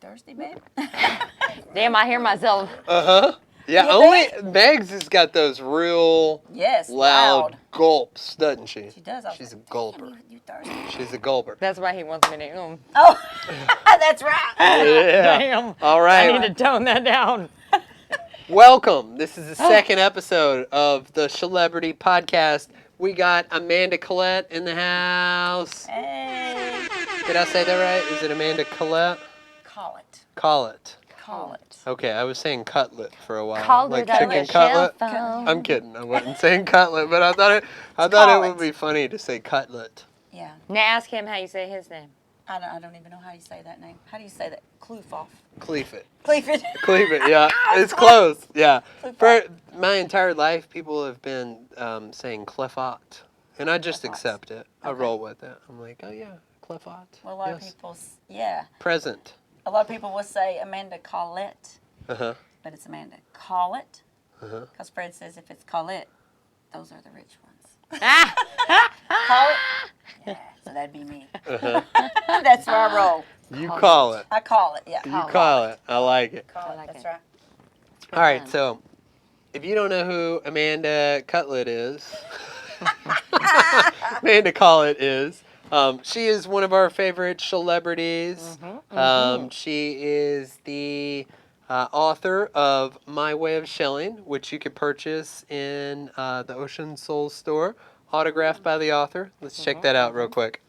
thirsty, babe? Damn, I hear myself. You Yeah, only Megs has got those real loud gulps, doesn't she? She does. She's a gulper. You thirsty? She's a gulper. That's why he wants me to. Oh, that's right. Yeah. Damn. All right. I need to tone that down. Welcome. This is the second episode of the Shellebrity Podcast. We got Amanda Collett in the house. Hey. Did I say that right? Is it Amanda Collett? Collett. Collett. Collett. Okay, I was saying cutlet for a while. Call like her chicken the cutlet. phone. I'm kidding. I wasn't saying cutlet, but I thought it would be funny to say cutlet. Yeah. Now ask him how you say his name. I don't even know how you say that name. How do you say that? Kloof. Cleef it. Cleef it. Cleef it, yeah. It's close, yeah. Cleef For it. my entire life, people have been saying clefot, and I just Clefot. accept it. I Okay. roll with it. I'm like, oh yeah, clefot. Well, a lot of people, yeah. Present. A lot of people will say Amanda Collett, Uh-huh. but it's Amanda Collett. Uh-huh. Because Fred says if it's Collett, those are the rich ones. Ah! Collett? Yeah, so that'd be me. Uh-huh. That's where I roll. You call it. I call it, yeah. You call it. I like it. Call I it, like that's it. right. All right, so if you don't know who Amanda Cutlet is, Amanda Collett is. She is one of our favorite celebrities. She is the author of My Way of Shelling, which you could purchase in the Ocean Soul store, autographed by the author. Let's check that out real quick.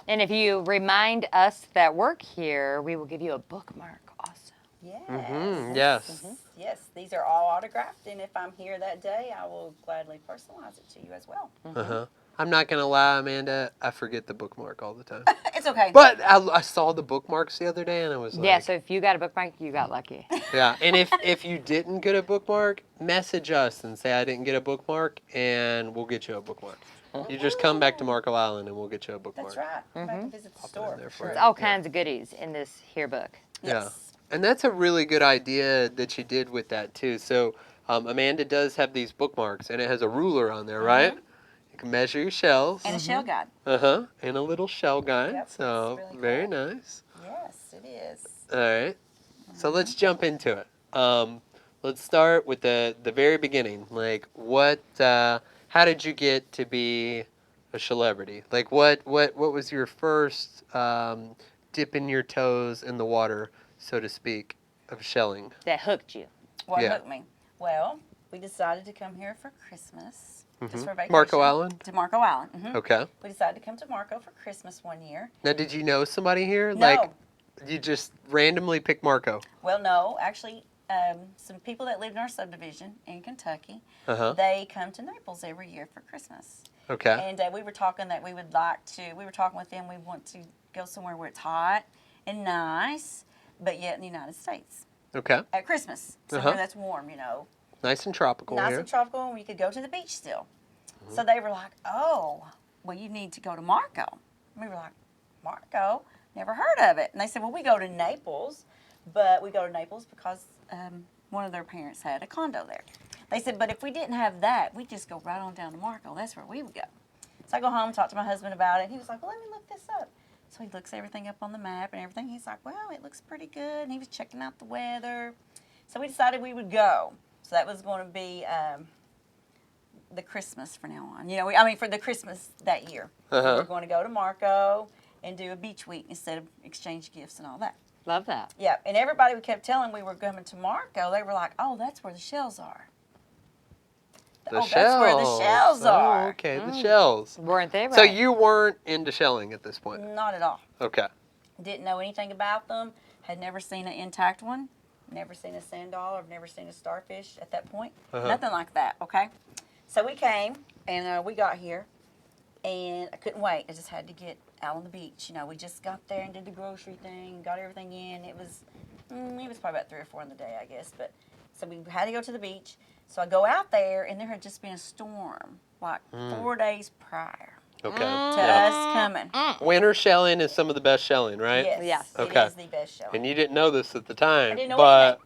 And if you remind us that work here, we will give you a bookmark also. Yes. Yes. Yes, these are all autographed, and if I'm here that day, I will gladly personalize it to you as well. Uh-huh. I'm not going to lie, Amanda, I forget the bookmark all the time. It's okay. But I saw the bookmarks the other day, and I was like... Yeah, so if you got a bookmark, you got lucky. Yeah, and if you didn't get a bookmark, message us and say I didn't get a bookmark, and we'll get you a bookmark. You just come back to Marco Island, and we'll get you a bookmark. That's right. Come back and visit the store. there for Sure. you. It's all kinds of goodies in this here book. Yes. Yeah, and that's a really good idea that you did with that, too. So Amanda does have these bookmarks, and it has a ruler on there, right? You can measure your shells. And a shell guide. Uh-huh, and a little shell guide. Yep, So, it's really very cool. nice. Yes, it is. All right. So let's jump into it. Let's start with the very beginning. Like, how did you get to be a celebrity? Like, what was your first dipping your toes in the water, so to speak, of shelling? That hooked you. What Yeah. hooked me? Well, we decided to come here for Christmas. Just for vacation. Marco Island? To Marco Island. Mm-hmm. Okay. We decided to come to Marco for Christmas one year. Now, did you know somebody here? No. Like, you just randomly picked Marco? Well, no. Actually, some people that lived in our subdivision in Kentucky, Uh-huh. they come to Naples every year for Christmas. Okay. And we were talking that we would like to, we were talking with them, we want to go somewhere where it's hot and nice, but yet in the United States Okay. at Christmas. Somewhere that's warm, you know. Nice and tropical Nice here. and tropical, and we could go to the beach still. So they were like, oh, well, you need to go to Marco. And we were like, Marco? Never heard of it. And they said, well, we go to Naples, but we go to Naples because one of their parents had a condo there. They said, but if we didn't have that, we'd just go right on down to Marco. That's where we would go. So I go home and talk to my husband about it. He was like, well, let me look this up. So he looks everything up on the map and everything. He's like, well, it looks pretty good. And he was checking out the weather. So we decided we would go. So that was going to be the Christmas from now on. You know, for the Christmas that year. We were going to go to Marco and do a beach week instead of exchange gifts and all that. Love that. Yeah, and everybody we kept telling we were coming to Marco, they were like, oh, that's where the shells are. That's where the shells are. Oh, okay, the shells. Weren't they right? So you weren't into shelling at this point? Not at all. Okay. Didn't know anything about them. Had never seen an intact one. Never seen a sand dollar. I've never seen a starfish at that point. Nothing like that, okay? So we came, and we got here, and I couldn't wait. I just had to get out on the beach. You know, we just got there and did the grocery thing, got everything in. It was probably about 3 or 4 in the day, I guess. But so we had to go to the beach. So I go out there, and there had just been a storm, like 4 days prior Okay. to us coming. Winter shelling is some of the best shelling, right? Yes, Okay. it is the best show. And you didn't know this at the time. I didn't know but anything.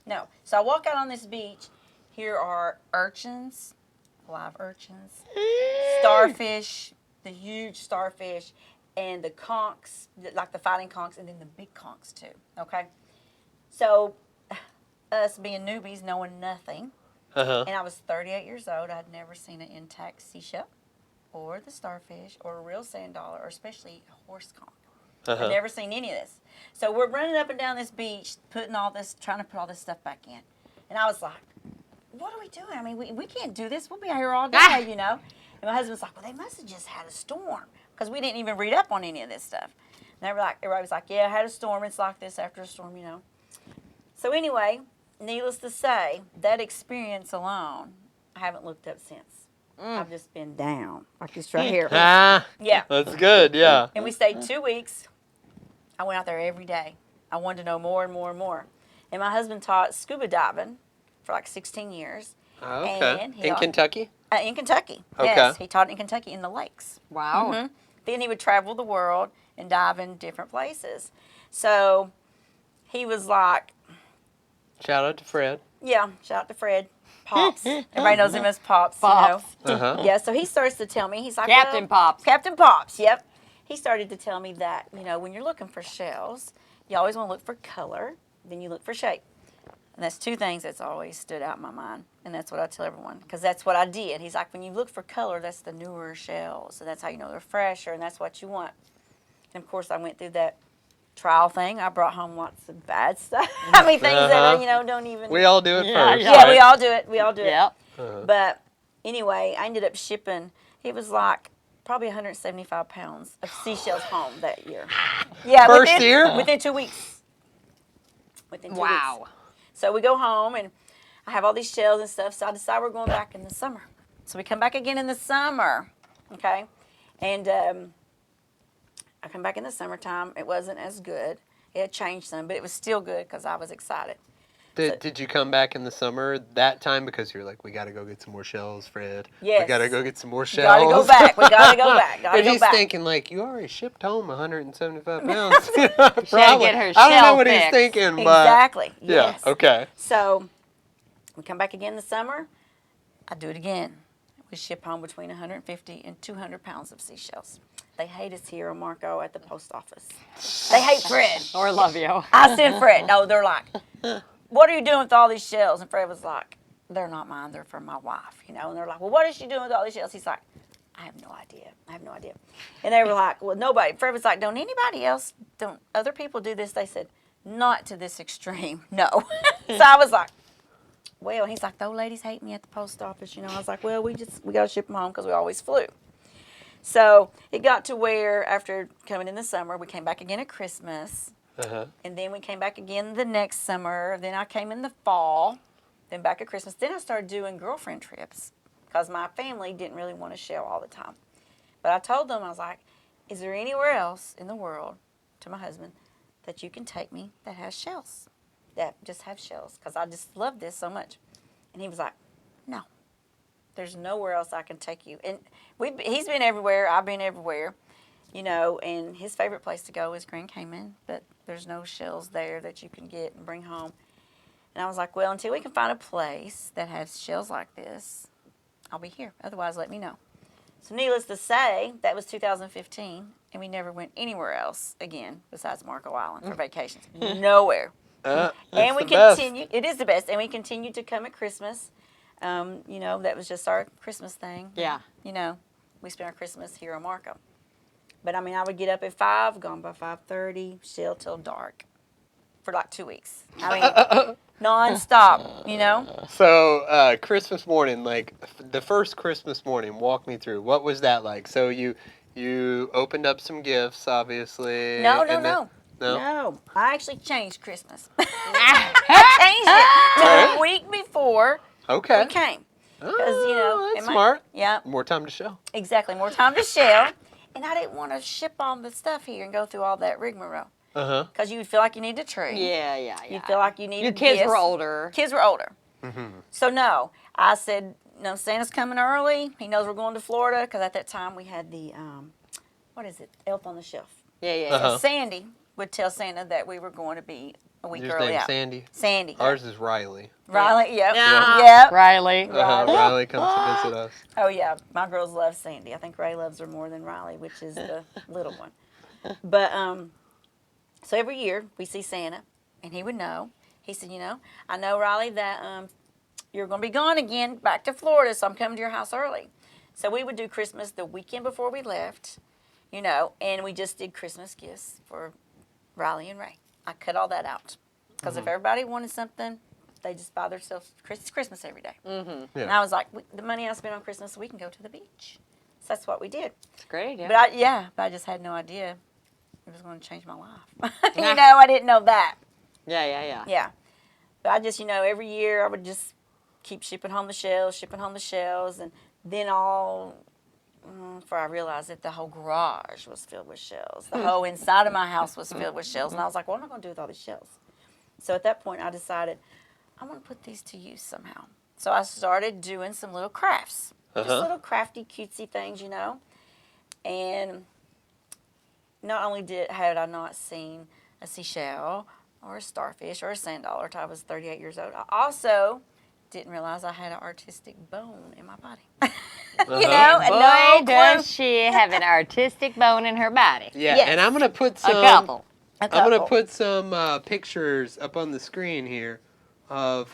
No. So I walk out on this beach. Here are urchins, live urchins, starfish, the huge starfish, and the conchs, like the fighting conchs, and then the big conchs too. Okay, so us being newbies, knowing nothing, and I was 38 years old. I'd never seen an intact seashell, or the starfish, or a real sand dollar, or especially a horse conch. I'd never seen any of this. So we're running up and down this beach, trying to put all this stuff back in, and I was like, "What are we doing? I mean, we can't do this. We'll be out here all day, you know." And my husband's like, "Well, they must have just had a storm." Because we didn't even read up on any of this stuff. And everybody was like, yeah, I had a storm. It's like this after a storm, you know. So anyway, needless to say, that experience alone, I haven't looked up since. I've just been down, like this right here. Yeah. That's good, yeah. And we stayed 2 weeks. I went out there every day. I wanted to know more and more and more. And my husband taught scuba diving for like 16 years. Okay. And In Kentucky? In Kentucky. Okay. Yes, he taught in Kentucky in the lakes. Wow. Mm-hmm. Then he would travel the world and dive in different places. So he was like, Shout out to Fred. yeah, shout out to Fred. Pops. Everybody knows him as Pops. Pops. You know? Yeah, so he starts to tell me, he's like, Captain Pops. Captain Pops, yep. He started to tell me that, you know, when you're looking for shells, you always want to look for color, then you look for shape. And that's two things that's always stood out in my mind. And that's what I tell everyone, because that's what I did. He's like, when you look for color, that's the newer shells. And that's how you know they're fresher, and that's what you want. And, of course, I went through that trial thing. I brought home lots of bad stuff. I mean, things that are, you know, don't even... We all do it first. Yeah, right? we all do it. We all do Yep. it. But anyway, I ended up shipping, it was like probably 175 pounds of seashells home that year. Yeah, First year? Within 2 weeks. Within 2 weeks. Wow. So we go home, and I have all these shells and stuff, so I decide we're going back in the summer. So we come back again in the summer, okay? And I come back in the summertime. It wasn't as good. It had changed some, but it was still good because I was excited. Did you come back in the summer that time because you're like, we got to go get some more shells, Fred? Yes. We got to go get some more shells. Got to go back. We got to go back. Got to And go he's back. thinking like, you already shipped home 175 pounds. She had to Probably. get her I don't know shell what he's fixed. thinking, but Exactly. yeah, Yes. okay. So we come back again in the summer. I do it again. We ship home between 150 and 200 pounds of seashells. They hate us here in Marco at the post office. They hate Fred. Or love you. I send Fred. No, they're like, what are you doing with all these shells? And Fred was like, they're not mine. They're for my wife, you know. And they're like, well, what is she doing with all these shells? He's like, I have no idea. I have no idea. And they were like, well, nobody. Fred was like, don't other people do this? They said, not to this extreme, no. So I was like, well, and he's like, the old ladies hate me at the post office, you know. I was like, well, we got to ship them home because we always flew. So it got to where after coming in the summer, we came back again at Christmas. And then we came back again the next summer. Then I came in the fall, then back at Christmas. Then I started doing girlfriend trips because my family didn't really want to shell all the time. But I told them, I was like, is there anywhere else in the world, to my husband, that you can take me that has shells, that just have shells? Because I just love this so much. And he was like, no, there's nowhere else I can take you. And he's been everywhere. I've been everywhere. You know, and his favorite place to go is Grand Cayman, but there's no shells there that you can get and bring home. And I was like, well, until we can find a place that has shells like this, I'll be here. Otherwise, let me know. So needless to say, that was 2015, and we never went anywhere else again besides Marco Island for vacations. Nowhere. And we continued. It is the best. And we continued to come at Christmas. You know, that was just our Christmas thing. Yeah. You know, we spent our Christmas here in Marco. But, I mean, I would get up at 5, gone by 5:30, shell till dark for like 2 weeks. I mean, nonstop, you know? So Christmas morning, like the first Christmas morning, walk me through. What was that like? So you opened up some gifts, obviously. No. No, I actually changed Christmas. I changed it to the week before we came. Because, you know. That's smart. Yeah. More time to shell. Exactly, more time to shell. And I didn't want to ship all the stuff here and go through all that rigmarole. Because you would feel like you need a tree. Yeah. You feel like you need Your kids were older. Kids were older. So, no. I said, no, Santa's coming early. He knows we're going to Florida. Because at that time, we had the, what is it, Elf on the Shelf. Yeah. So Sandy would tell Santa that we were going to be a week Yours early name's out. Sandy? Sandy. Ours is Riley. Riley, yep. Yeah. Yep. Riley. Riley comes to visit us. Oh, yeah. My girls love Sandy. I think Ray loves her more than Riley, which is the little one. But, so every year we see Santa, and he would know. He said, I know, Riley, that you're going to be gone again back to Florida, so I'm coming to your house early. So we would do Christmas the weekend before we left, and we just did Christmas gifts for Riley and Ray. I cut all that out. Because if everybody wanted something, they just buy themselves Christmas every day. Mm-hmm. Yeah. And I was like, the money I spent on Christmas, we can go to the beach. So that's what we did. It's great, yeah. But I just had no idea it was going to change my life. I didn't know that. Yeah. Yeah. But I just, every year I would just keep shipping home the shells. And then before I realized that the whole garage was filled with shells. The whole inside of my house was filled with shells. And I was like, what am I going to do with all these shells? So at that point, I decided, I want to put these to use somehow. So I started doing some little crafts. Just little crafty, cutesy things, And not only had I not seen a seashell or a starfish or a sand dollar until I was 38 years old, I also didn't realize I had an artistic bone in my body. And Boy, does she have an artistic bone in her body. Yeah, Yes. and I'm going to put some... A couple. I'm going to put some pictures up on the screen here of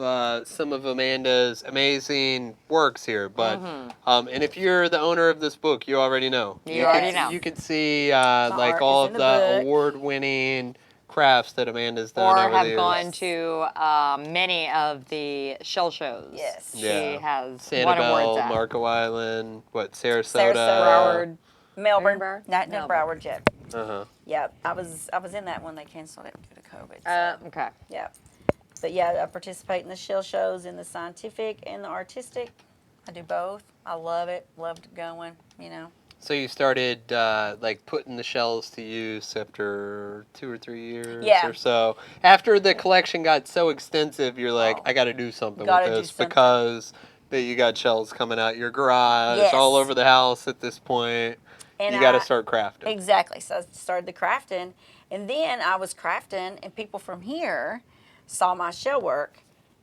some of Amanda's amazing works here. But and if you're the owner of this book, you already know. You already know. You can see art all is of in the the book. award-winning crafts that Amanda's done Or over the have years. gone to many of the shell shows. Yes. She Yeah. has won awards Sanibel, at. Marco Island, Sarasota. Broward. Melbourne. Broward? Not in Melbourne. Broward yet. Uh-huh. Yeah, I was in that when they canceled it due to COVID. So, Okay. yeah. But yeah, I participate in the shell shows, in the scientific and the artistic. I do both. I love it. Loved going, So you started putting the shells to use after 2 or 3 years Yeah. or so. After the collection got so extensive, you're like, Oh. I got to do something Gotta with do this something. because you got shells coming out your garage, Yes. all over the house at this point. And You got to start crafting. Exactly. So I started the crafting, and then I was crafting, and people from here saw my shell work,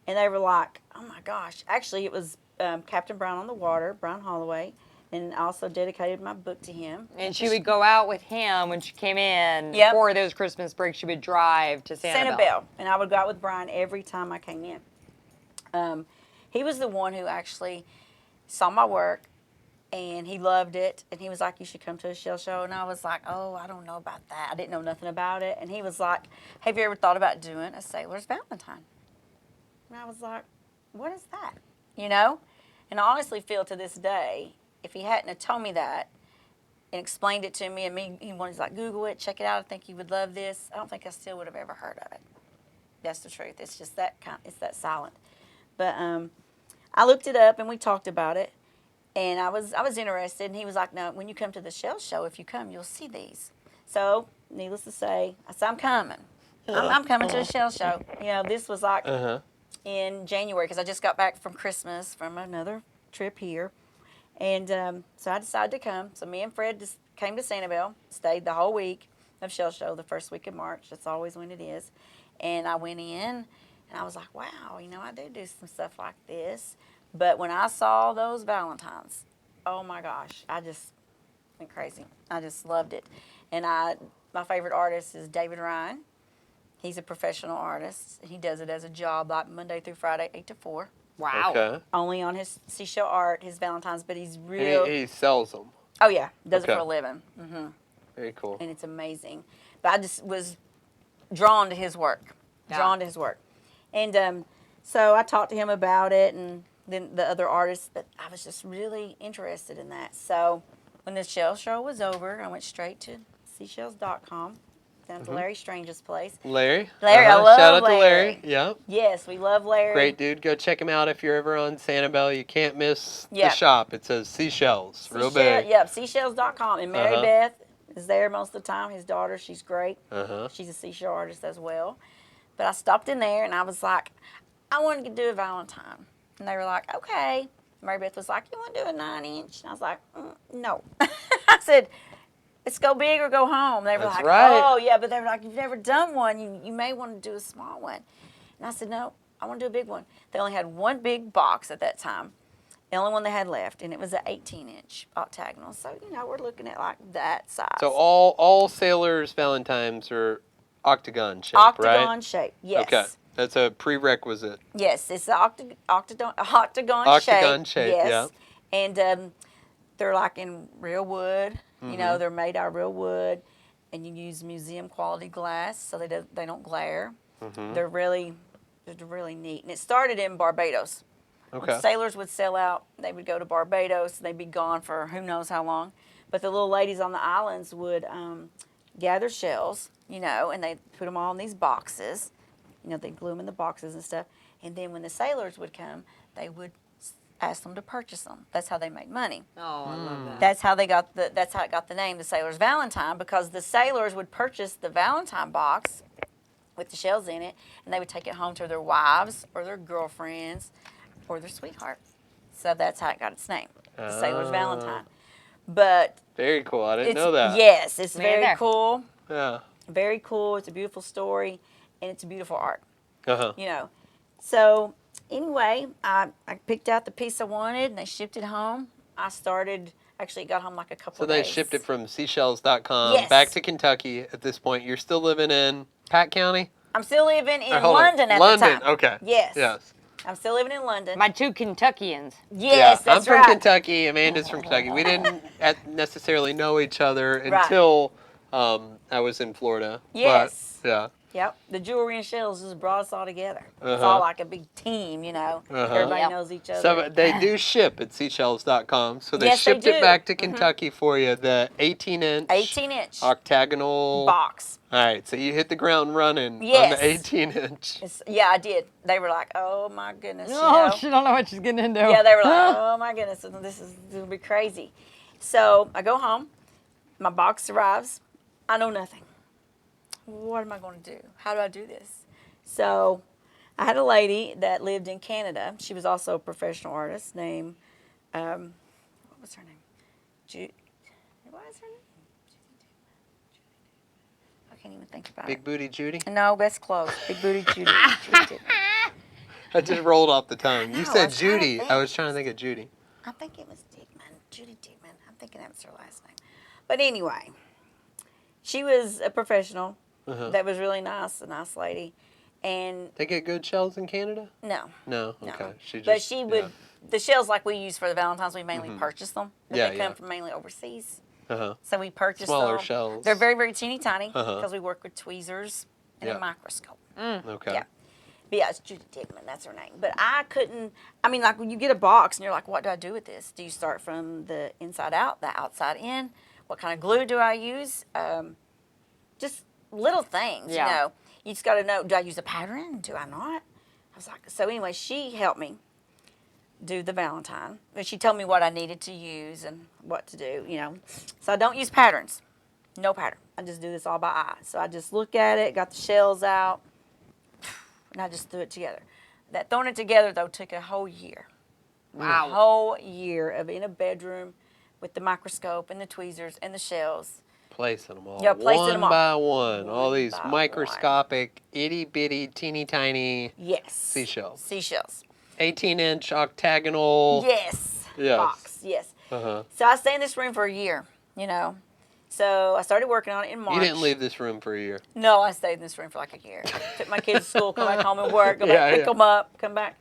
and they were like, "Oh my gosh!" Actually, it was Captain Brown on the Water, Brian Holloway, and I also dedicated my book to him. And she would go out with him when she came in Yep. for those Christmas breaks. She would drive to Sanibel, and I would go out with Brian every time I came in. He was the one who actually saw my work, and he loved it, and he was like, you should come to a shell show. And I was like, oh, I don't know about that. I didn't know nothing about it. And he was like, have you ever thought about doing a Sailor's Valentine? And I was like, what is that? And I honestly feel to this day, if he hadn't have told me that and explained it to me, and he was like, Google it, check it out, I think you would love this, I don't think I still would have ever heard of it. That's the truth. It's just it's that silent. But I looked it up, and we talked about it. And I was interested, and he was like, no, when you come to the shell show, if you come, you'll see these. So, needless to say, I said, I'm coming. I'm coming to a shell show. This was like in January, because I just got back from Christmas from another trip here. And so I decided to come. So me and Fred just came to Sanibel, stayed the whole week of shell show, the first week of March. That's always when it is. And I went in, and I was like, wow, I do some stuff like this. But when I saw those Valentines, oh my gosh, I just went crazy. I just loved it. And my favorite artist is David Ryan. He's a professional artist. He does it as a job, like Monday through Friday, 8 to 4. Wow. Okay. Only on his seashell art, his Valentines, but he's And real. he sells them. Oh yeah, does it Okay. for a living. Mm-hmm. Very cool. And it's amazing. But I just was drawn to his work. And so I talked to him about it, and then the other artists, but I was just really interested in that. So when the shell show was over, I went straight to seashells.com, down to Larry Strange's place. Larry? Larry, I love Shout out to Larry. Larry. Yep. Yes, we love Larry. Great dude. Go check him out if you're ever on Sanibel. You can't miss Yeah. the shop. It says Seashells. Real big. Yep, seashells.com. And Mary Beth is there most of the time. His daughter, she's great. She's a seashell artist as well. But I stopped in there, and I was like, I wanted to do a Valentine. And they were like, okay. Mary Beth was like, you want to do a 9-inch? And I was like, no. I said, It's go big or go home. They were That's like, right. oh, yeah, but they were like, you've never done one. You may want to do a small one. And I said, no, I want to do a big one. They only had one big box at that time, the only one they had left, and it was an 18-inch octagonal. So, we're looking at like that size. So all Sailor's Valentines are octagon shape, octagon right? shape, yes. Okay. That's a prerequisite. Yes, it's the octagon Octagon shape, yes. yeah. And they're like in real wood. Mm-hmm. They're made out of real wood, and you use museum quality glass so they don't glare. Mm-hmm. They're really neat. And it started in Barbados. Okay. When sailors would sail out, they would go to Barbados, and they'd be gone for who knows how long. But the little ladies on the islands would gather shells, and they'd put them all in these boxes. They'd glue them in the boxes and stuff. And then when the sailors would come, they would ask them to purchase them. That's how they made money. Oh, I love that. That's how it got the name, the Sailor's Valentine, because the sailors would purchase the Valentine box with the shells in it, and they would take it home to their wives or their girlfriends or their sweetheart. So that's how it got its name, the Sailor's Valentine. But very cool. I didn't know that. Yes, it's Me very either. cool. Yeah. Very cool. It's a beautiful story, and it's a beautiful art. Uh-huh. So anyway, I picked out the piece I wanted, and they shipped it home. Actually, it got home like a couple So of days. they shipped it from seashells.com Yes. back to Kentucky at this point. You're still living in Pat County? I'm still living in Hold on. London at London, the time. okay. Yes. Yes. I'm still living in London. My two Kentuckians. Yes, I'm that's from right. Kentucky. Amanda's from Kentucky. We didn't necessarily know each other Right. until I was in Florida. Yes. But, yeah. Yep. The jewelry and shells just brought us all together. It's Uh-huh. all like a big team, Everybody Yep. knows each other. So they do ship at seashells.com. So they Yes, they shipped it do. back to Kentucky for you, the 18-inch 18-inch octagonal box. All right, so you hit the ground running on Yes. the 18-inch. Yeah, I did. They were like, oh, my goodness. Oh, she don't know what she's getting into. Yeah, they were like, oh, my goodness, this is going to be crazy. So I go home. My box arrives. I know nothing. What am I going to do? How do I do this? So I had a lady that lived in Canada. She was also a professional artist named, what was her name? What is her name? I can't even think about Big Booty Judy? it. No, that's close. Big Booty Judy. Judy did. I just rolled off the tongue. You know, I said was trying to Judy. think. I was trying to think of Judy. I think it was Dickman. Judy Dickman. I'm thinking that was her last name. But anyway, she was a professional. Uh-huh. That was really nice, a nice lady. And They get good shells in Canada? no. No. No. Okay. But she would, the shells like we use for the Valentine's, we mainly purchase them. But Yeah, they come yeah. from mainly overseas. Uh-huh. So we purchase Smaller them. shells. They're very, very teeny tiny Uh-huh. because we work with tweezers and Yeah. a microscope. Okay. Yeah. But yeah, it's Judy Dickman. That's her name. But I couldn't, like when you get a box and you're like, what do I do with this? Do you start from the inside out, the outside in? What kind of glue do I use? Just little things, Yeah. You just got to know, do I use a pattern? Do I not? I was like, so anyway, she helped me do the Valentine. And she told me what I needed to use and what to do, So I don't use patterns. No pattern. I just do this all by eye. So I just look at it, got the shells out, and I just threw it together. That throwing it together, though, took a whole year. Wow. A whole year of in a bedroom with the microscope and the tweezers and the shells. Placing them all. Yeah, placing them all. By one. All One these by microscopic, itty-bitty, teeny-tiny Yes. seashells. Seashells. 18-inch octagonal. Yes. Yes. Box. Yes. Uh-huh. So I stayed in this room for a year, So I started working on it in March. You didn't leave this room for a year. No, I stayed in this room for like a year. Took my kids to school, come back home and work, go Yeah, back, pick yeah. them up, come back.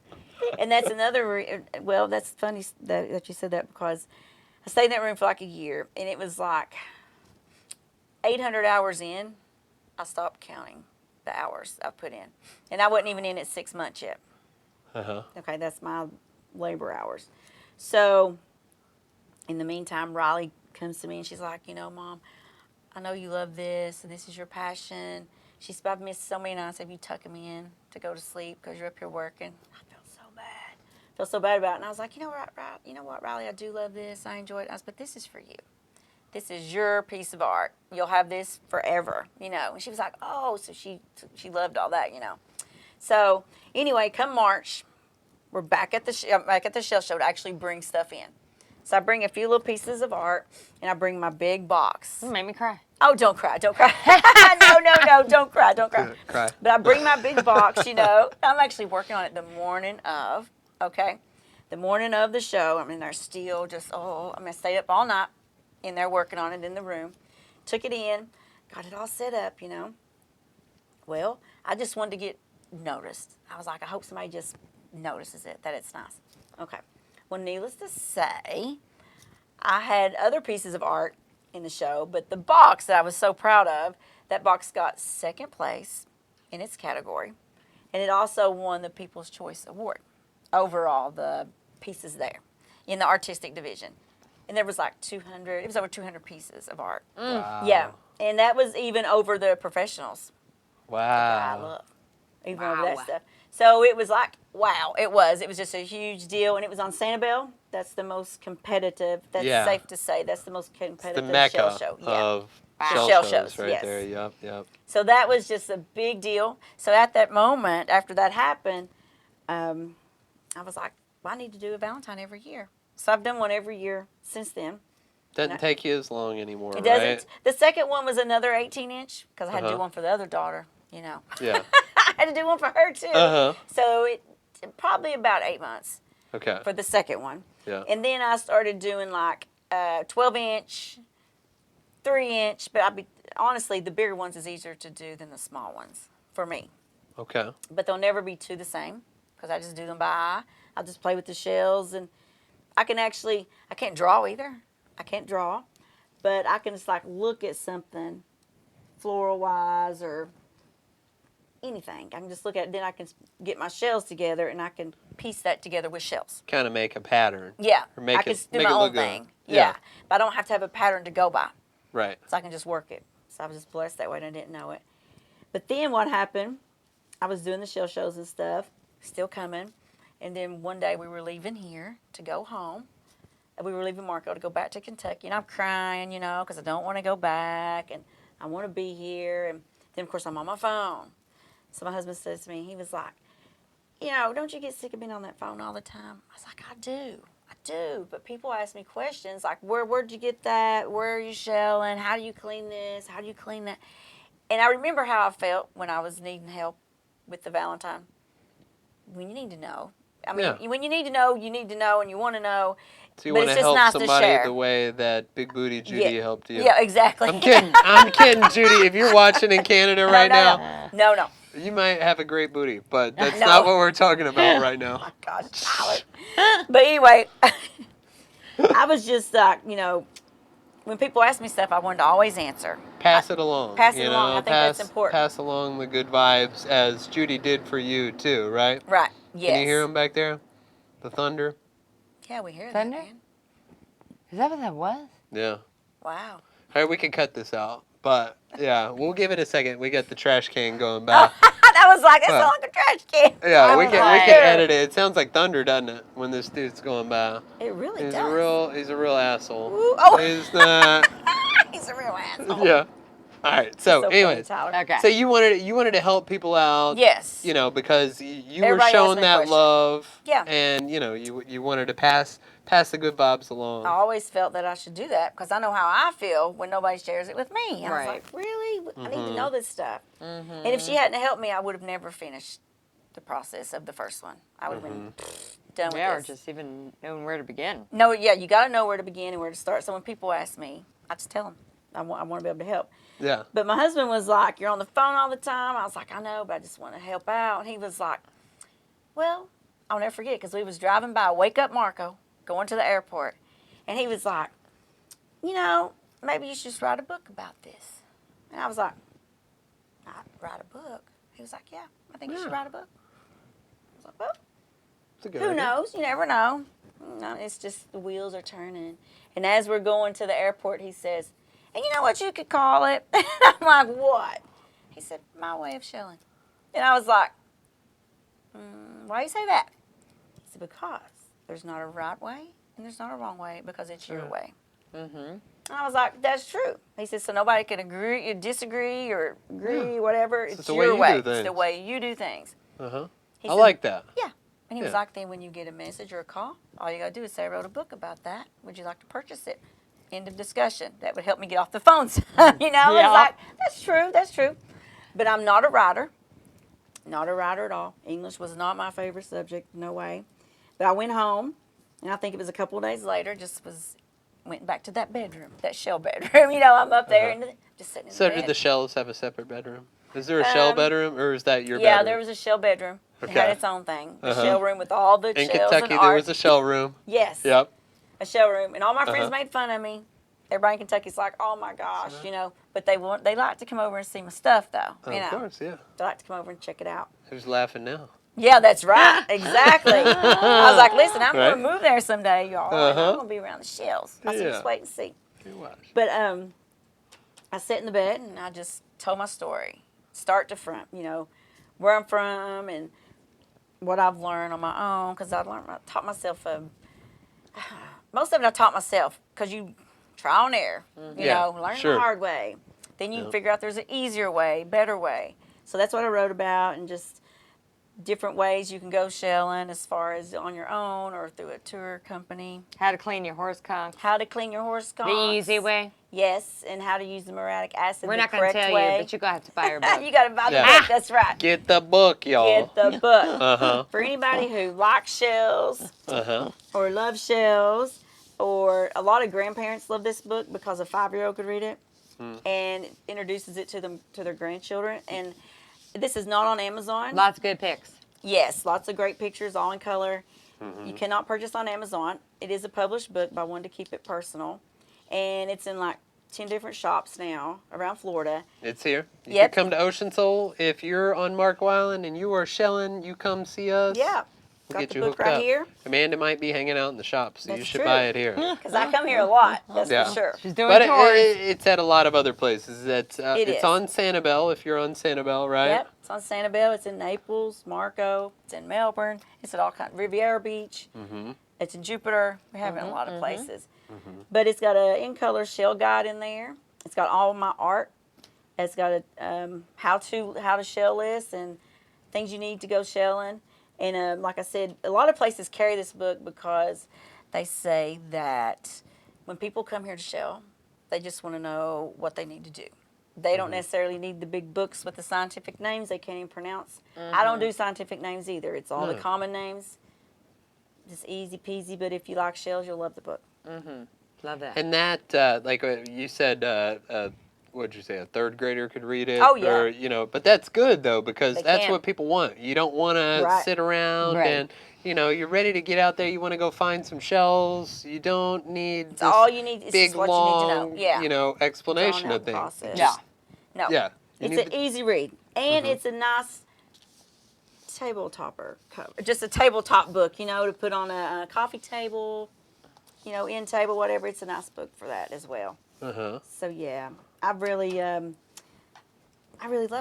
And that's another, that's funny that you said that because I stayed in that room for like a year, and it was like 800 hours in, I stopped counting the hours I put in. And I wasn't even in it 6 months yet. Uh-huh. Okay, that's my labor hours. So in the meantime, Riley comes to me and she's like, Mom, I know you love this and this is your passion. She said, I've missed so many nights of you tucking me in to go to sleep because you're up here working. I felt so bad. Felt so bad about it. And I was like, you know what, Riley, I do love this. I enjoy it. I said, but this is for you. This is your piece of art. You'll have this forever, And she was like, oh, so she loved all that, So anyway, come March, we're back at the shell show to actually bring stuff in. So I bring a few little pieces of art, and I bring my big box. It made me cry. Oh, don't cry, don't cry. No, don't cry, don't cry. Cry. But I bring my big box, you know. I'm actually working on it the morning of, okay? The morning of the show. I'm in there still just, I stayed up all night in there working on it in the room. Took it in, got it all set up, you know. Well, I just wanted to get noticed. I was like, I hope somebody just notices it, that it's nice. Okay. Well, needless to say, I had other pieces of art in the show, but the box that I was so proud of, that box got second place in its category, and it also won the People's Choice Award over all the pieces there in the artistic division. And there was like 200, it was over 200 pieces of art. Wow. Yeah, and that was even over the professionals. I Wow. love, even over that stuff. So it was like, wow, it was just a huge deal, and it was on Sanibel. That's the most competitive. That's safe to say. That's the most The competitive mecca shell show. of The shell shell shows shows, right yes. there. Yep. So that was just a big deal. So at that moment, after that happened, I was like, well, I need to do a Valentine every year. So I've done one every year since then. Doesn't take you as long anymore, It doesn't. right? The second one was another 18-inch because I had to do Uh-huh. one for the other daughter, you know. Yeah. I had to do one for her too. Uh-huh. So it probably about 8 months Okay. for the second one. Yeah. And then I started doing like 12-inch, 3-inch, but honestly, the bigger ones is easier to do than the small ones for me. Okay. But they'll never be two the same because I just do them by eye. I'll just play with the shells, and I can't draw either. I can't draw, but I can just like look at something floral-wise or anything. I can just look at it, then I can get my shells together, and I can piece that together with shells. Kind of make a pattern. Yeah, Or make I can it- do make my it own look good. thing. Yeah. Yeah, but I don't have to have a pattern to go by, Right. so I can just work it. So I was just blessed that way, and I didn't know it. But then what happened, I was doing the shell shows and stuff, still coming, and then one day we were leaving here to go home. We were leaving Marco to go back to Kentucky, and I'm crying, you know, because I don't want to go back, and I want to be here. And then, of course, I'm on my phone. So my husband says to me, he was like, you know, don't you get sick of being on that phone all the time? I was like, I do. But people ask me questions like, where'd you get that? Where are you shelling? How do you clean this? How do you clean that? And I remember how I felt when I was needing help with the Valentine. When you need to know. I mean, when you need to know, and you want to know. So you But want it's to just help nice to somebody share. the way that Big Booty Judy helped you. Yeah, exactly. I'm kidding, Judy. If you're watching in Canada right now, No. you might have a great booty, but that's No. not what we're talking about right now. Oh my gosh, Tyler. But anyway, I was just like, you know, when people ask me stuff, I wanted to always answer. Pass it along. Pass it you along. know, I think that's important. Pass along the good vibes as Judy did for you too, right? Right. Yes. Can you hear them back there? The thunder? Yeah, we hear Thunder? that, man. Is that what that was? Yeah. Wow. All right, we can cut this out, but yeah, we'll give it a second. We got the trash can going by. That was like, that's like a trash can. Yeah, we was can like- edit it. It sounds like thunder, doesn't it? When this dude's going by. It really He's does. he's a real asshole. Ooh, oh. He's not. He's a real asshole. Yeah. All right. So, funny, anyways, Tyler. Okay. so you wanted to help people out. Yes. You know, because you were Everybody showing asked me a that question. love. Yeah. And you know, you wanted to pass the good vibes along. I always felt that I should do that because I know how I feel when nobody shares it with me. I was Right. like, really? I need Mm-hmm. to know this stuff. And if she hadn't helped me, I would have never finished the process of the first one. I would have been done with Yeah, or this. just even knowing where to begin. No, yeah, you got to know where to begin and where to start. So when people ask me, I just tell them I want to be able to help. Yeah. But my husband was like, you're on the phone all the time. I was like, I know, but I just want to help out. And he was like, well, I'll never forget because we was driving by Wake Up Marco, going to the airport. And he was like, you know, maybe you should just write a book about this. And I was like, write a book? He was like, yeah, I think you should write a book. I was like, well, It's a good who idea. knows? You never know. No, it's just the wheels are turning. And as we're going to the airport, he says, and you know what you could call it? And I'm like, what? He said, my way of shelling. And I was like, why do you say that? He said, because there's not a right way and there's not a wrong way because it's your way. Mm-hmm. And I was like, that's true. He said, so nobody can agree, or disagree, or agree, whatever. It's the way your you way. do It's the things. way you do things. Uh-huh. He I said, like that. Yeah. And he was Yeah. like, then when you get a message or a call, all you got to do is say, I wrote a book about that. Would you like to purchase it? End of discussion. That would help me get off the phone. You know, Yeah. it's like, that's true. But I'm not a writer. Not a writer at all. English was not my favorite subject, no way. But I went home, and I think it was a couple of days later, went back to that bedroom, that shell bedroom. You know, I'm up there and just sitting in So the bed. did the shells have a separate bedroom? Is there a shell bedroom, or is that your Yeah, bedroom? there was a shell bedroom. It Okay. had its own thing. A shell room with all the In shells Kentucky, and there art. was a shell room. Yes. Yep. A shell room. And all my friends Uh-huh. made fun of me. Everybody in Kentucky's like, oh my gosh, you know. But they like to come over and see my stuff, though. Oh, You know. of course, yeah. They like to come over and check it out. Who's laughing now? Yeah, that's right. Exactly. I was like, listen, I'm Right. going to move there someday, y'all. And Uh-huh. I'm going to be around the shells. I said, just Yeah. wait and see. You watch. But I sat in the bed and I just told my story, start to front, you know, where I'm from and what I've learned on my own. Because I taught myself, most of it I taught myself because you trial and error, you Yeah, know, learn sure. the hard way. Then you Yeah. figure out there's an easier way, better way. So that's what I wrote about, and just different ways you can go shelling as far as on your own or through a tour company. How to clean your horse conch. How to clean your horse conch. The easy way. Yes, and how to use the muriatic acid We're the not going to correct tell way. you, but you're going to have to buy your book. You got to buy the Yeah. book. That's right. Get the book, y'all. Get the book. Uh-huh. For anybody who likes shells Uh-huh. or loves shells, or a lot of grandparents love this book because a 5-year-old could read it and introduces it to their grandchildren. And this is not on Amazon. Lots of good picks. Yes, lots of great pictures, all in color. You cannot purchase on Amazon. It is a published book by One to Keep It Personal, and it's in like 10 different shops now around Florida. It's here. You Yep. can come to Ocean Soul. If you're on Marco Island and you are shelling, you come see us. Yeah, We'll got get the you book hooked right up. here Amanda might be hanging out in the shop, so you That's should true. buy it here. because I come here a lot. That's Yeah. for sure. She's doing But tours. it's at a lot of other places. It's It is. on Sanibel if you're on Sanibel, right? Yep, it's on Sanibel. It's in Naples, Marco. It's in Melbourne. It's at all kinds. Riviera Beach. Mm-hmm. It's in Jupiter. We have it in a lot of places. But it's got a in-color shell guide in there. It's got all of my art. It's got a how to shell list and things you need to go shelling. And like I said, a lot of places carry this book because they say that when people come here to shell, they just want to know what they need to do. They don't necessarily need the big books with the scientific names they can't even pronounce. I don't do scientific names either. It's all the No. common names. Just easy peasy, but if you like shells, you'll love the book. Love that. And that, like you said, what'd you say? A third grader could read it. Oh, yeah. Or, but that's good though because They that's can. what people want. You don't want to Right. sit around Right. and you're ready to get out there. You want to go find some shells. You don't need It's this all you need. It's big just what long, you need to know. Yeah. explanation Drawn of out things. process. Yeah. No. Yeah. You It's need an easy read, and it's a nice tabletopper cover. Just a tabletop book, to put on a coffee table, end table, whatever. It's a nice book for that as well. Uh-huh. So yeah, I really love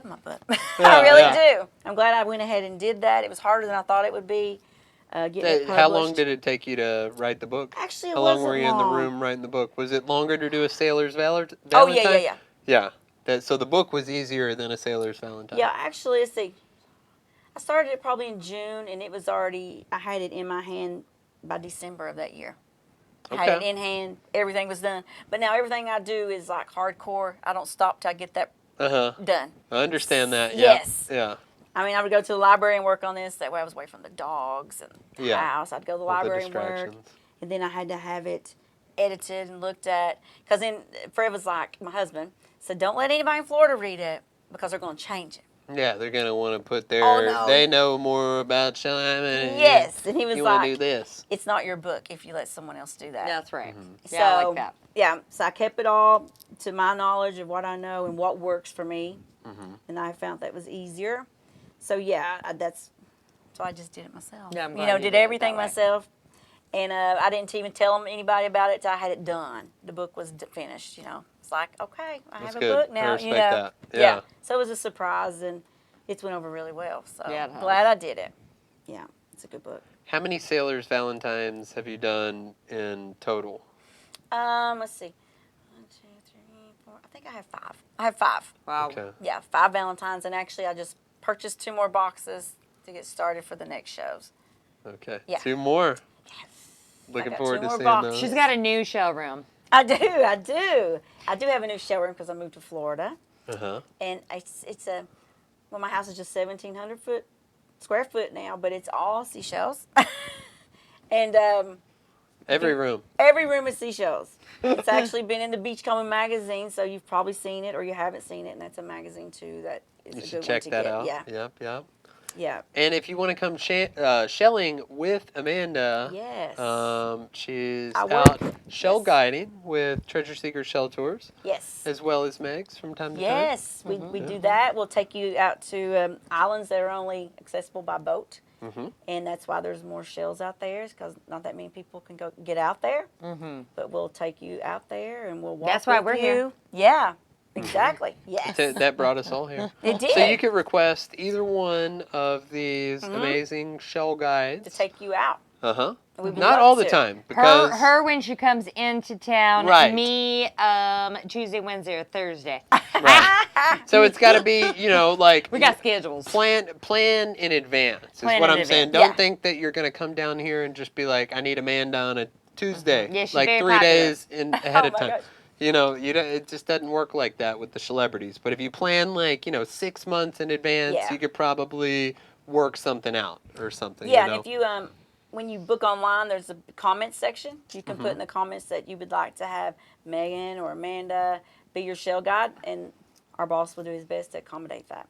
my book. I Yeah, really yeah. do. I'm glad I went ahead and did that. It was harder than I thought it would be. Getting it published. How long did it take you to write the book? Actually, it How long wasn't were you in the long. room writing the book? Was it longer to do a Sailor's Valentine? Oh yeah. Yeah. So the book was easier than a Sailor's Valentine. Yeah, actually, let's see. I started it probably in June, and it was already, I had it in my hand by December of that year. I had it Okay. in hand. Everything was done. But now everything I do is like hardcore. I don't stop till I get that Uh-huh. done. I understand that. Yeah. Yes. Yeah. I mean, I would go to the library and work on this. That way I was away from the dogs and the Yeah. house. I'd go to the All the library and work. distractions. And then I had to have it edited and looked at. Because then Fred was like, my husband, said, don't let anybody in Florida read it because they're going to change it. Yeah, they're gonna want to put their. Oh, no. They know more about Shelly. Yes. And he was You want to like, do this? it's not your book if you let someone else do that. That's right. Mm-hmm. Yeah, I So, like that. Yeah, so I kept it all to my knowledge of what I know and what works for me, and I found that was easier. So yeah, so I just did it myself. Yeah, I'm glad you did did it everything that way. myself, and I didn't even tell anybody about it till I had it done. The book was finished. It's like, okay, I That's have good. a book now. I respect that. Yeah. Yeah. So it was a surprise, and it's went over really well. So Yeah, it has. glad I did it. Yeah, it's a good book. How many Sailor's Valentines have you done in total? Let's see. 1, 2, 3, 4. I think I have 5. I have 5. Wow. Okay. Yeah, 5 Valentines, and actually I just purchased 2 more boxes to get started for the next shows. Okay. Yeah. 2 more. Yes. Looking got forward 2 to more seeing boxes. those. She's got a new show room. I do. I do have a new showroom because I moved to Florida, Uh-huh. and my house is just 1,700 square foot now, but it's all seashells, and Every room. every room is seashells. It's actually been in the Beachcomber magazine, so you've probably seen it or you haven't seen it, and that's a magazine too that is You a should good check one to that get. out. Yeah, Yep. yeah. And if you want to come shelling with Amanda, Yes. she's I out work- shell yes. guiding with Treasure Seeker Shell Tours, Yes. as well as Meg's from time to time. Yes, we do that. We'll take you out to islands that are only accessible by boat, and that's why there's more shells out there. Is because not that many people can go get out there. But we'll take you out there, and we'll walk. That's why with we're you. here. Yeah, exactly. Yes, That brought us all here. it did. So you could request either one of these amazing shell guides. to take you out. Uh-huh. We would Not love all the to. time, because Her when she comes into town. Right. Me Tuesday, Wednesday, or Thursday. right. So it's got to be, like We got schedules. plan in advance is Plan what in I'm saying. advance. Don't think that you're going to come down here and just be like, I need Amanda on a Tuesday. Yeah, she's like very 3 popular. days ahead Oh of my time. gosh. You don't, it just doesn't work like that with the celebrities. But if you plan 6 months in advance, Yeah. you could probably work something out or something. Yeah, you know? and if you when you book online, there's a comment section. You can put in the comments that you would like to have Megan or Amanda be your shell guide, and our boss will do his best to accommodate that.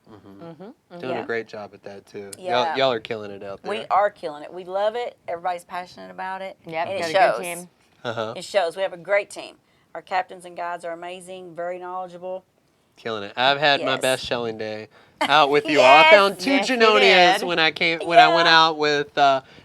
Doing Yeah. a great job at that too. Yeah. Y'all are killing it out there. We are killing it. We love it. Everybody's passionate about it. Yep, and got it a shows. good team. Uh-huh. It shows. We have a great team. Our captains and guides are amazing, very knowledgeable. Killing it. I've had my Yes. best shelling day out with you all. I Yes. found 2 Yes, you Janonias did. when I Yeah. went out with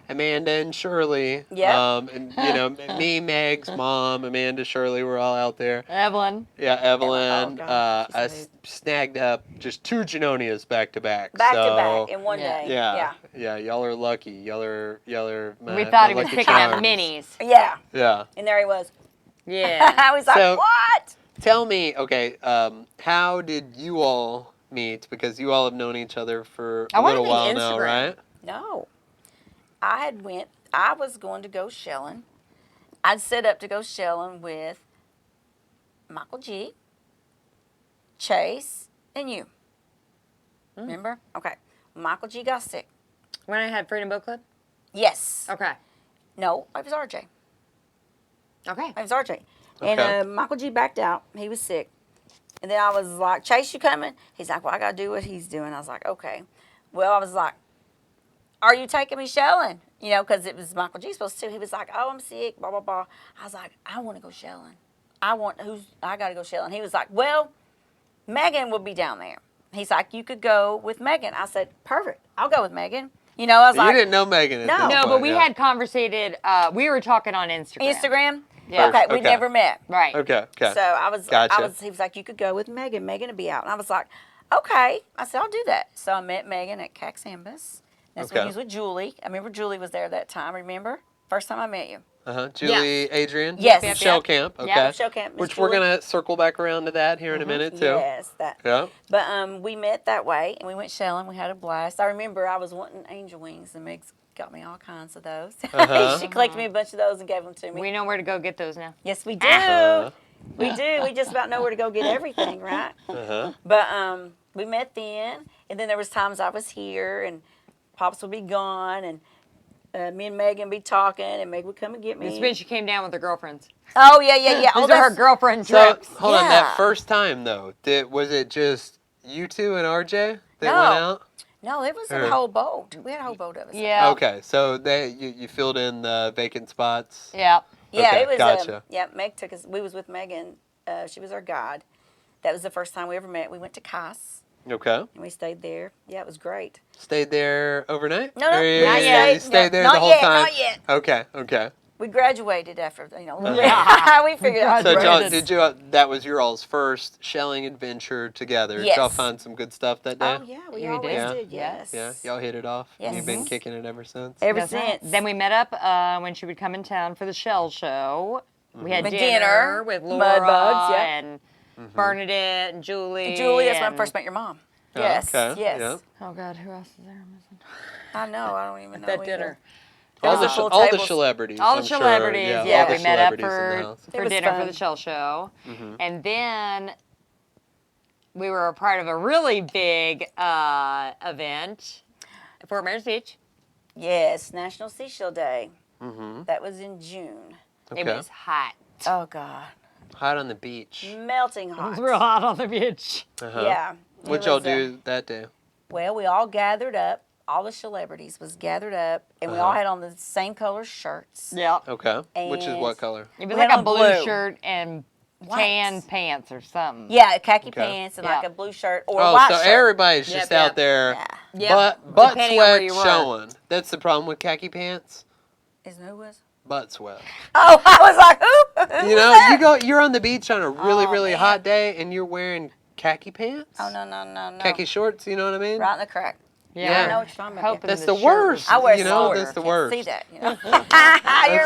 Amanda and Shirley. Yep. And me, Meg's mom, Amanda, Shirley were all out there. Evelyn. Yeah, Evelyn. Oh, God. I She's snagged up just 2 Janonias back to back. Back to So, back in one Yeah. day. Yeah. Y'all are lucky. Y'all are. My, We thought my he was lucky picking up charms. minis. Yeah. Yeah. And there he was. Yeah. I was like, So- what? Tell me, okay, how did you all meet? Because you all have known each other for I a wanna little think while now, Instagram. right? No. I was going to go shelling. I'd set up to go shelling with Michael G, Chase, and you. Remember? Okay. Michael G got sick. When I had Freedom Boat Club? Yes. Okay. No, it was RJ. Okay. It was RJ. Okay. And Michael G backed out. He was sick. And then I was like, Chase, you coming? He's like, well, I got to do what he's doing. I was like, okay. Well, I was like, are you taking me shelling? Because it was Michael G supposed to. He was like, oh, I'm sick, blah, blah, blah. I was like, I want to go shelling. I got to go shelling. He was like, well, Megan will be down there. He's like, you could go with Megan. I said, perfect. I'll go with Megan. I was You like, didn't know Megan at No. this No, point, but we yeah. had conversated. We were talking on Instagram. Instagram? Yeah. Okay, we Okay. never met. Right. Okay. So I was, Gotcha. he was like, you could go with Megan. Megan would be out. And I was like, okay. I said, I'll do that. So I met Megan at Caxambus. That's when Okay. he was with Julie. I remember Julie was there that time. Remember? First time I met you. Julie, Adrian? Yes. From Yep, Shell yep. Camp. Okay. Yeah, Show Camp. Miss Which we're Julie. going to circle back around to that here in a minute, too. Yes, that. Yeah. But we met that way, and we went shelling. We had a blast. I remember I was wanting angel wings, and Meg's got me all kinds of those. Uh-huh. She collected me a bunch of those and gave them to me. We know where to go get those now. Yes, we do. Uh-huh. We do. We just about know where to go get everything, right? Uh-huh. But we met then, and then there was times I was here, and Pops would be gone, and me and Megan be talking, and Meg would come and get me. It's when she came down with her girlfriends. Oh yeah. These Oh, are her that's- girlfriend So, trips. hold on. Yeah. That first time, though, was it just you two and RJ that No. went out? No, it was Or- a whole boat. We had a whole boat of us. Yeah. Okay. So you filled in the vacant spots? Yeah. Yeah, Okay, it was. gotcha. Meg took us. We was with Megan. She was our guide. That was the first time we ever met. We went to Cass, Okay. and we stayed there. Yeah, it was great. Stayed there overnight? No, Or you not yet. you stayed there not the whole yet, time? Not yet. Okay. We graduated after, Yeah. we figured out. So Graduated. that was your all's first shelling adventure together. Did Yes. y'all find some good stuff that day? Oh yeah, we We always did. did. Yes. Yeah, y'all hit it off. Yes. You've been kicking it ever since. Ever That's right. since. Then we met up when she would come in town for the Shell Show. We had With dinner dinner, with Mud Laura Bugs, yeah. and Bernadette and Julie. Julie, that's when I and- first met your mom. Oh, Yes. okay, Yes. yeah. Oh God, who else is there? I'm missing? I know. I don't even know. That either. dinner. was a full all the tables. celebrities. All the I'm sure. celebrities, Yeah, yeah, all the we met up celebrities in the house. It for was dinner for fun. the Shell Show. Mhm. And then we were a part of a really big event at Fort Myers Beach. Yes, National Seashell Day. Mm-hmm. That was in June. It Okay. was hot. Oh God, Hot on the beach. melting It hot. was real hot on the beach. Uh-huh. Yeah. What'd It y'all was, do that day? Well, we all gathered up. All the celebrities was gathered up, and we all Uh-huh. had on the same color shirts. Yeah. Okay. Which is And- what color? It was We like had a on blue blue. shirt and White. tan pants or something. Yeah, khaki Okay. pants and Yeah. like a blue shirt or a Oh, white so shirt. everybody's Yep, just yep. out there, Yeah. Yeah. butt Depending on where sweat you were. showing. That's the problem with khaki pants. Is who was? Butt sweat. Oh, I was like, who? Who You was know, that? you're on the beach on a really, Oh, really man. hot day, and you're wearing khaki pants. Oh no. Khaki shorts. You know what I mean? Right in the crack. Yeah. I know what you're talking about. Hoping That's the the shirt worst. was I wear You know, shorts. that's the Can't worst. see that. You know? You're That's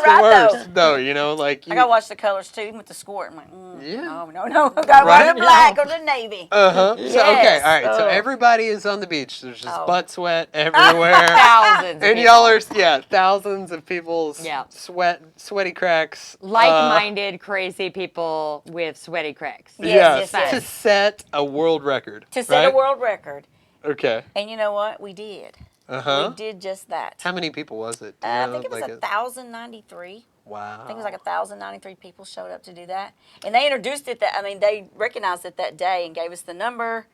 right the worst, though. though. You know, like you. I gotta watch the colors too, even with the squirt. I'm like, Yeah. no. Gotta Right? wear the black or the navy. Uh-huh. So, okay, Yes. all right. So Oh. everybody is on the beach. There's just Oh. butt sweat everywhere. Thousands. of And people. y'all are, thousands of people's Yeah. sweaty cracks. Like-minded, crazy people with sweaty cracks. Yes, to yes. set a world record. To set a right? world record. Okay. And you know what? We did. Uh-huh. We did just that. How many people was it? Do you I know? think it was Like 1,093. Wow. I think it was like 1,093 people showed up to do that. And they introduced it they recognized it that day and gave us the number.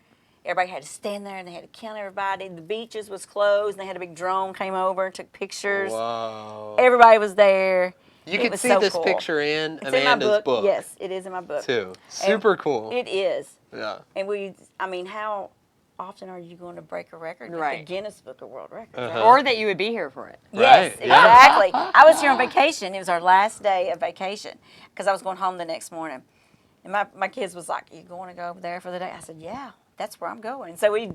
Everybody had to stand there and they had to count everybody. The beaches was closed and they had a big drone came over and took pictures. Wow. Everybody was there. You It can was see so this cool. picture in It's Amanda's in my book. book. Yes, it is in my book. Too. Super cool. It is. Yeah. And how often are you going to break a record? At Right. the Guinness Book of World Records. Uh-huh. Or that you would be here for it. Yes, Right, yeah. exactly. I was here on vacation. It was our last day of vacation because I was going home the next morning. And my kids was like, you going to go over there for the day? I said, yeah, that's where I'm going. So we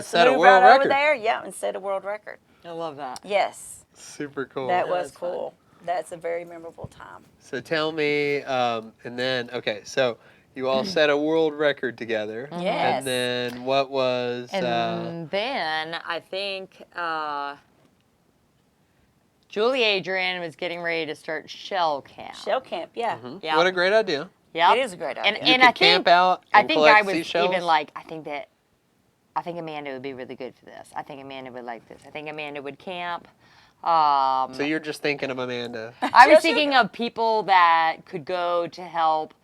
set a moved world right over record. there, yeah, and set a world record. I love that. Yes, Super cool. that was was fun. cool. That's a very memorable time. So tell me, and then, okay, so you all set a world record together. Yes. And then what was, And then I think Julie Adrian was getting ready to start Shell Camp. Shell camp, yeah. Yeah. what a great idea. Yep. It is a great idea. And You and could I camp think out I and think collect I was seashells. even like I think Amanda would be really good for this. I think Amanda would like this. I think Amanda would camp. So you're just thinking of Amanda. I was Sure. thinking of people that could go to help,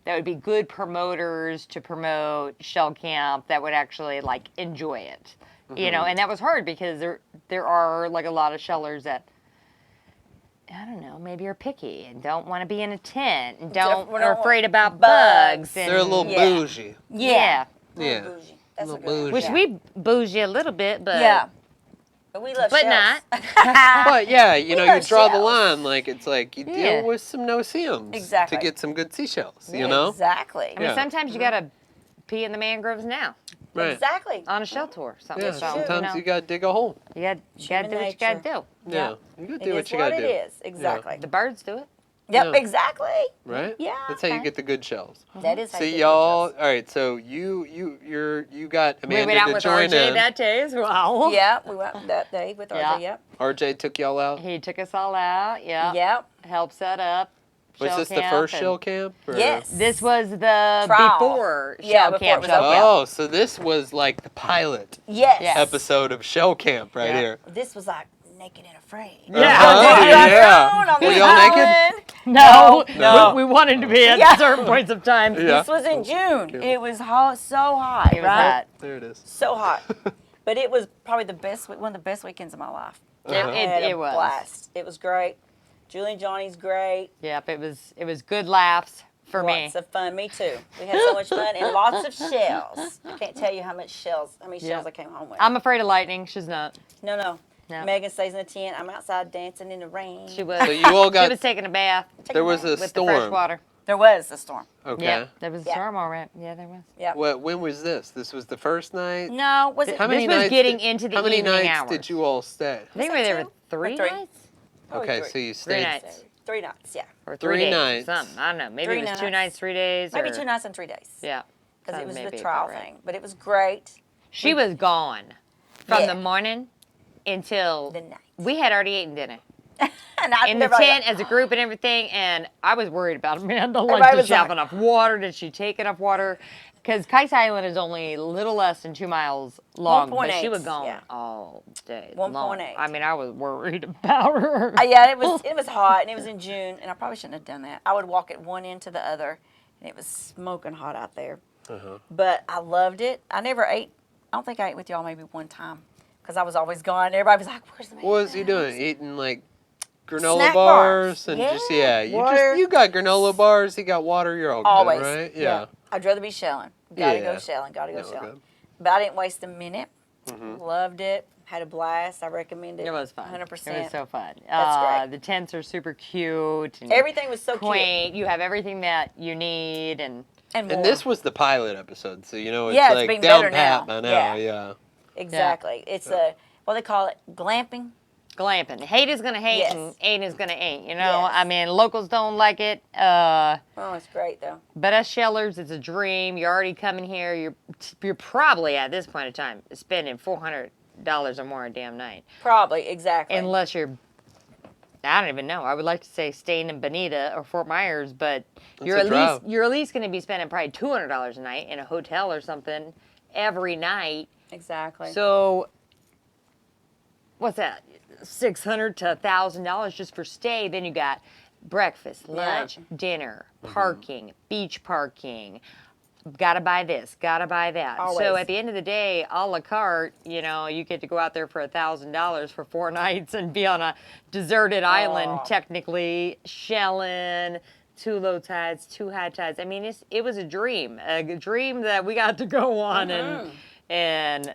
that would be good promoters to promote Shell Camp, that would actually like enjoy it, you know. And that was hard because there are like a lot of shellers that, I don't know, maybe are picky and don't want to be in a tent and are afraid about bugs. And, They're a little Yeah. bougie. yeah. Yeah. Bougie. That's Little a good bougie. Which yeah. we bougie a little bit, but Yeah. But we love But shells. But yeah, you We know, you love draw the shells. line. Like, it's like you Yeah. deal with some no-see-ums Exactly. to get some good seashells, you know? Exactly. I mean, Yeah. sometimes you gotta pee in the mangroves now Right. Exactly. on a shell tour. Something. Yeah, so, sometimes you you gotta dig a hole. gotta Human do what you gotta do. Yeah. You gotta It do is what you what gotta it do. is. Exactly. The birds do it. Yep, Yeah. exactly. Right? Yeah, That's how you okay. get the good shells. That is how So you get y'all, good all right. So you got We Amanda went out to with join RJ in. that day as well. shells. Yeah, we went that day with Yeah. RJ. Yep. RJ took y'all out. He took us all out. Yeah. Yep. Helped set up. Was shell this the camp first and- shell camp? Or? Yes. This was the Trial. before Yeah, shell before camp. it was shell open. camp. Oh, so this was like the pilot Yes. Yes. episode of Shell Camp right Yeah. here. This was like naked and afraid. Yeah. Uh-huh, yeah. Were y'all naked? No, No. We wanted to be at Yeah. certain points of time. Yeah. This was in June. It was hot, so hot, It was right? hot. There it is. So hot. But it was probably one of the best weekends of my life. Uh-huh. I had It a was. blast. It was great. Julie and Johnny's great. Yep, it was good laughs for me. Lots of fun. Me too. We had so much fun and lots of shells. I can't tell you how many shells Yeah. I came home with. I'm afraid of lightning. She's not. No. No. Megan stays in the tent. I'm outside dancing in the rain. She was. So you all She got. was taking a bath There was a with the fresh storm. water. There was a storm. Okay. Yeah, there was a Yeah. storm, all right. Yeah, there was. Yeah. When was this? This was the first night. No, was it? How many This was nights getting did- into the How many evening nights hours. did you all stay? I think we Was were there that for two or three three? nights Probably Okay, three. so you Three stayed. nights. 3 nights, yeah. or Three 3 days. nights. Something. I don't know. Maybe 3 it was 2 nights. nights, 3 days. Maybe or- 2 nights and 3 days. Yeah. Because it was Maybe the about trial right. thing. But it was great. She was gone from Yeah. the morning until The night. we had already eaten dinner. And in the tent as a group and everything, and I was worried about Amanda. Like, Everybody did was she have like- enough water? Did she take enough water? Because Kais Island is only a little less than 2 miles long, but she 1.8, was gone yeah. all day 1.8. long. I mean, I was worried about her. Yeah, it was hot, and it was in June, and I probably shouldn't have done that. I would walk at one end to the other, and it was smoking hot out there. But I loved it. I never ate. I don't think I ate with y'all maybe one time because I was always gone. Everybody was like, "Where's the man?" What was he doing? Eating like granola Snack bars bars. and Yeah, you water. you got granola bars, he got water, you're all Always, good, right? Yeah. I'd rather be shelling. Gotta go Yeah. shelling. Gotta go Yeah, shelling. okay. But I didn't waste a minute. Loved it. Had a blast. I recommend it. It was fun. 100%. It was so fun. That's great. The tents are super cute. And Everything was so quaint. You have everything that you need, and And more. And this was the pilot episode, so you know it's Yeah, it's like being down better pat now. by now, Yeah. Exactly. It's a what they call it, glamping. glamping. Hate is gonna hate, Yes. and ain't is gonna ain't. You know, Yes. I mean, locals don't like it. Oh, it's great though. But us Shellers, it's a dream. You're already coming here. You're probably at this point in time spending $400 or more a damn night, Probably, exactly. unless you're. I don't even know. I would like to say staying in Bonita or Fort Myers, but you're a at drive. least going to be spending probably $200 a night in a hotel or something every night. Exactly. So, what's that? $600 to $1,000 just for stay. Then you got breakfast, lunch, dinner, parking, beach parking. Gotta buy this, gotta buy that. So Always. at the end of the day, a la carte, you know, you get to go out there for $1,000 for 4 nights and be on a deserted island, technically, shelling, 2 low tides, 2 high tides. I mean, it was a dream that we got to go on and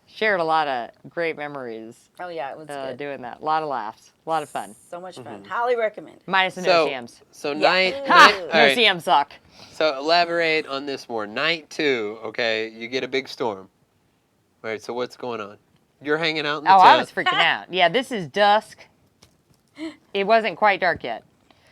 shared a lot of great memories Oh yeah, it was good. doing that. A lot of laughs, a lot of fun. So much fun. Highly recommend. Minus the So, no-CMs. so Yeah. night, Ha! all right. No-CMs suck. So elaborate on this more. Night 2, okay, you get a big storm. All right, so what's going on? You're hanging out in the tent. I was freaking out. Yeah, this is dusk. It wasn't quite dark yet.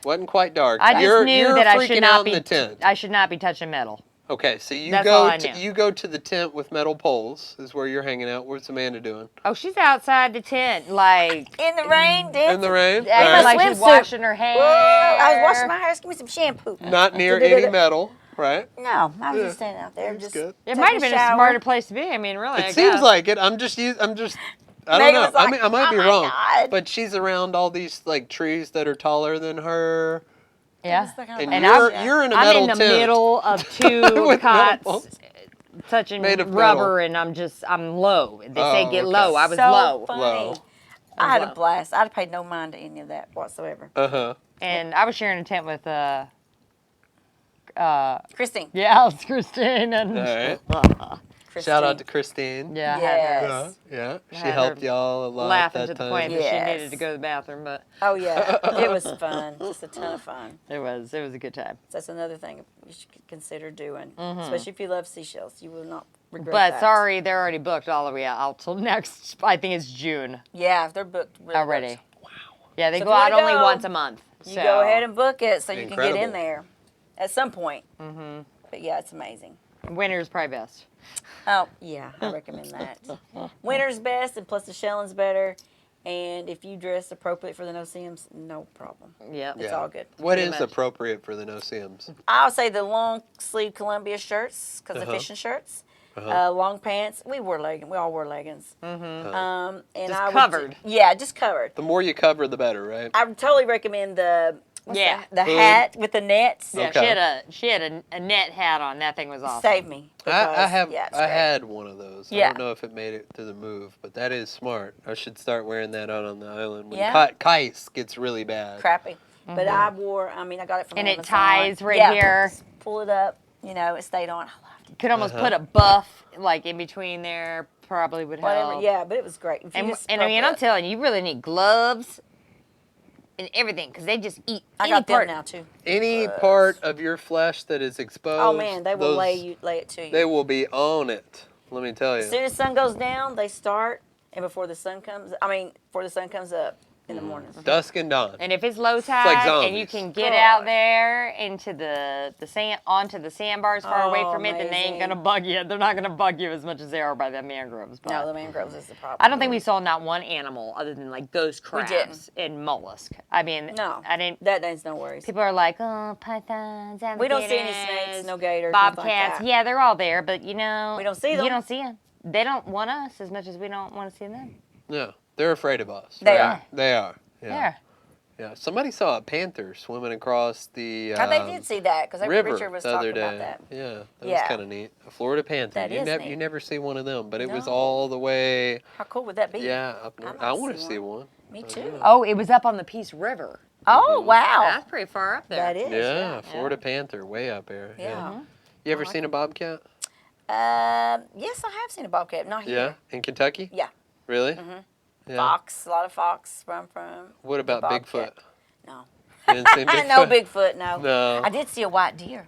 Wasn't quite dark. I just you're knew that I freaking should out not in be. the tent. I should not be touching metal. Okay, so you That's all go I to knew. you go to the tent with metal poles. Is where you're hanging out. What's Amanda doing? Oh, she's outside the tent, like In the rain, dancing. In the rain. acting All right. like she's swimsuit. washing her hair. Whoa, I was washing my hair. Give me some shampoo. Not near any metal, right? No, I was Yeah. just standing out there. That's Just good. It taking might have been a shower. smarter place to be. I mean, really. I It seems guess. like it. I'm just. I don't Megan know. was like, I mean, I might "Oh be my wrong. God." But she's around all these like trees that are taller than her. Yeah. It's like And And you're in a I'm metal in the tent. middle of 2 With metal cots, poles. touching Made of rubber, and I'm low. They say Oh, get okay. I was so low. funny. Low. I had a low. blast. I'd paid no mind to any of that whatsoever. And I was sharing a tent with Christine. yeah, it's Christine and All right. Christine. Shout out to Christine. yeah, I Yes. had her Yeah. She had helped her y'all a lot laughing that to the time. point that she Yes. needed to go to the bathroom, but Oh yeah, it was fun. Just a ton of fun. it was a good time. So that's another thing you should consider doing, especially if you love seashells. You will not regret But that. sorry, they're already booked all the way out till next. I think it's June Yeah, if they're booked really already. booked. Yeah, they So go if you out wanna only go, once a month. You so. go ahead and book it so you can get in Incredible. there at some point. But yeah, it's amazing. Winter's probably best. Oh yeah, I recommend that. Winter's best, and plus the shelling's better. And if you dress appropriate for the no-seams, no problem. Yep. It's all good. What Pretty is much. appropriate for the no-seams? I'll say the long sleeve Columbia shirts because they're fishing shirts. Long pants. We wore leggings. We all wore leggings. And Just I would covered. yeah, just covered. The more you cover, the better, right? I would totally recommend the Yeah. the Hood. hat with the nets. Yeah, Okay. she had a net hat on. That thing was awesome. Save me. I because, have yeah, it's I great. had one of those. I Yeah. don't know if it made it to the move, but that is smart. I should start wearing that out on the island when Yeah. Kais gets really bad. crappy. But I wore. I mean, I got it from And it Amazon. ties right Yeah, here. just pull it up. You know, it stayed on. I loved it. Could almost put a buff like in between there. Probably would Whatever. help. Yeah, but it was great. If you And, just and I mean, prep I'm it. telling you, you really need gloves and everything because they just eat I any got them part. now too. Any part of your flesh that is exposed, Oh man, they will those- lay it to you. They will be on it. Let me tell As you. soon as the sun goes down, they start, and before the sun comes, before the sun comes up, in the morning. Dusk and dawn. And if it's low like tide and you zombies. can get out there into the sand, onto the sandbars far away Oh, from it, then they ain't amazing. gonna bug you. They're not gonna bug you as much as they are by the mangroves. But No, the mangroves is the problem. I don't think we saw not one animal other than like ghost We crabs and mollusk. I mean, No, I didn't. That is no worries. People are like, oh, pythons, We don't see any alligators, snakes, no gators, nothing like bobcats. that. Yeah, they're all there, but you know, We don't see them. You don't see them. They don't want us as much as we don't want to see them. No, they're afraid of us. They right? are. They are. Yeah. There. Yeah. Somebody saw a panther swimming across the They did see that because river Richard was the other talking day. about that. Yeah, that Yeah. was kind of neat. A Florida panther. That you is never neat. you never see one of them, but it was No. all the way. How cool would that be? Yeah, up I north. might I want to see see one. Me too. Oh, it was up on the Peace River. Oh, wow. That's pretty far up there. That is. Yeah, Florida panther, way up there. Yeah. You ever seen a bobcat? Yes, I have seen a bobcat. Not here. Yeah, in Kentucky. Yeah. Really? Mhm. Yeah. Fox, a lot of fox from. What about the Bigfoot? bobcat. No. You didn't see Bigfoot? No Bigfoot. No. No. I did see a white deer.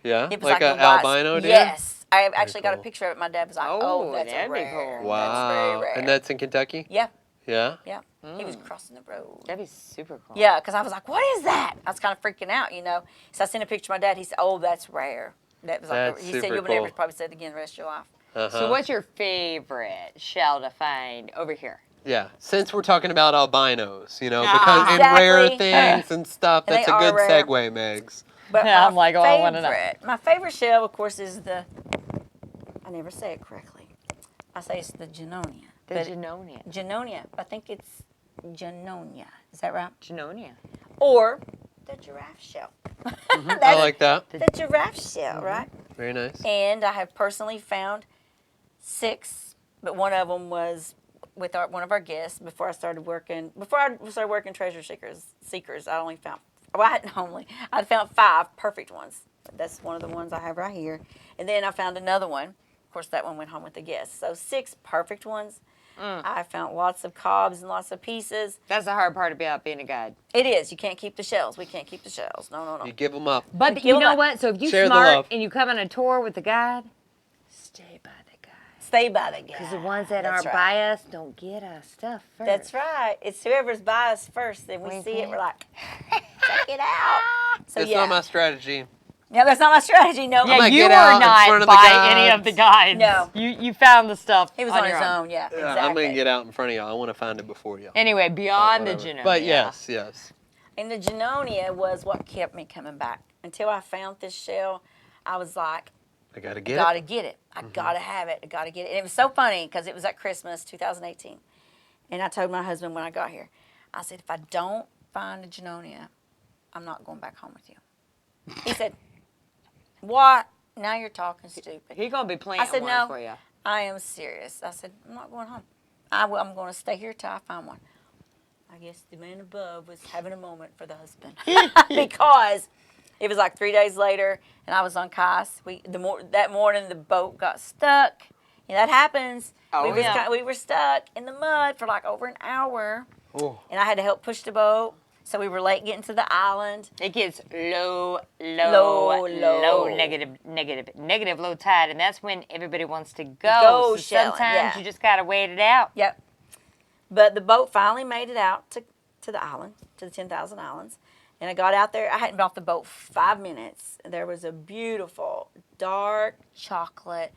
Yeah, It was like a an white- albino deer. Yes, I actually got a cool. picture of it. My dad was like, Oh, "Oh, that's that'd be rare. cool. Wow. That's very rare." And that's in Kentucky. yeah, Yeah. yeah. He was crossing the road. That'd be super cool. Yeah, because I was like, "What is that?" I was kind of freaking out, you know. So I sent a picture to my dad. He said, "Oh, that's rare." That was like That's he said, super "You'll never cool. probably say it again the rest of your life." Uh-huh. So what's your favorite shell to find over here? Yeah, since we're talking about albinos, you know, Ah. because and rare Exactly. things and stuff, And that's they a good are rare. segue, Megs. But Yeah, my I'm like, oh, I wanna know. my favorite shell, of course, is the. I never say it correctly. I say it's the Junonia. The But- Junonia. Junonia. I think it's Junonia. Is that right? Junonia. Or the giraffe shell. I like that. the giraffe shell, right? Very nice. And I have personally found 6, but one of them was with one of our guests before I started working. Before I started working Treasure Seekers, I only found. Well, I found 5 perfect ones. That's one of the ones I have right here. And then I found another one. Of course, that one went home with the guests. So 6 perfect ones. I found lots of cobs and lots of pieces. That's the hard part about being a guide. It is. You can't keep the shells. We can't keep the shells. No, no, no. You give them up. But Give you 'em know up. what? So if you're Share the smart love. and you come on a tour with the guide, stay by the guide. Stay by the guy. Because the ones that That's aren't right. by us don't get us stuff first. That's right. It's whoever's by us first. Then we Wink, see it. wink. We're like, check it out. So It's yeah. not my strategy. Yeah, that's not my strategy. No. Yeah, might you get were out in not front of the by any of guides. the guides. No. You found the stuff. He was on his your own. Yeah, Yeah, exactly. I'm gonna get out in front of y'all. I want to find it before y'all. Anyway, beyond the Whatever. Junonia. But yes, yes. And the Junonia was what kept me coming back. Until I found this shell, I was like, I gotta get gotta it. get it. I gotta have it. I gotta get it. And it was so funny because it was at Christmas 2018. And I told my husband when I got here, I said, if I don't find a Junonia, I'm not going back home with you. He said, what? Now you're talking stupid. He's going to be planting I said, one no. for you. I am serious. I said, I'm not going home. I'm going to stay here till I find one. I guess the man above was having a moment for the husband. Because it was like 3 days later, and I was on Kais. That morning, the boat got stuck. And that happens. Oh, yeah. We were stuck in the mud for like over an hour. Oh. And I had to help push the boat. So we were late getting to the island. It gets Low. negative low tide, and that's when everybody wants to go. Go so shelling, sometimes yeah. you just gotta wait it out. Yep. But the boat finally made it out to the island, to the 10,000 Islands. And I got out there. I hadn't been off the boat 5 minutes. There was a beautiful, dark chocolate,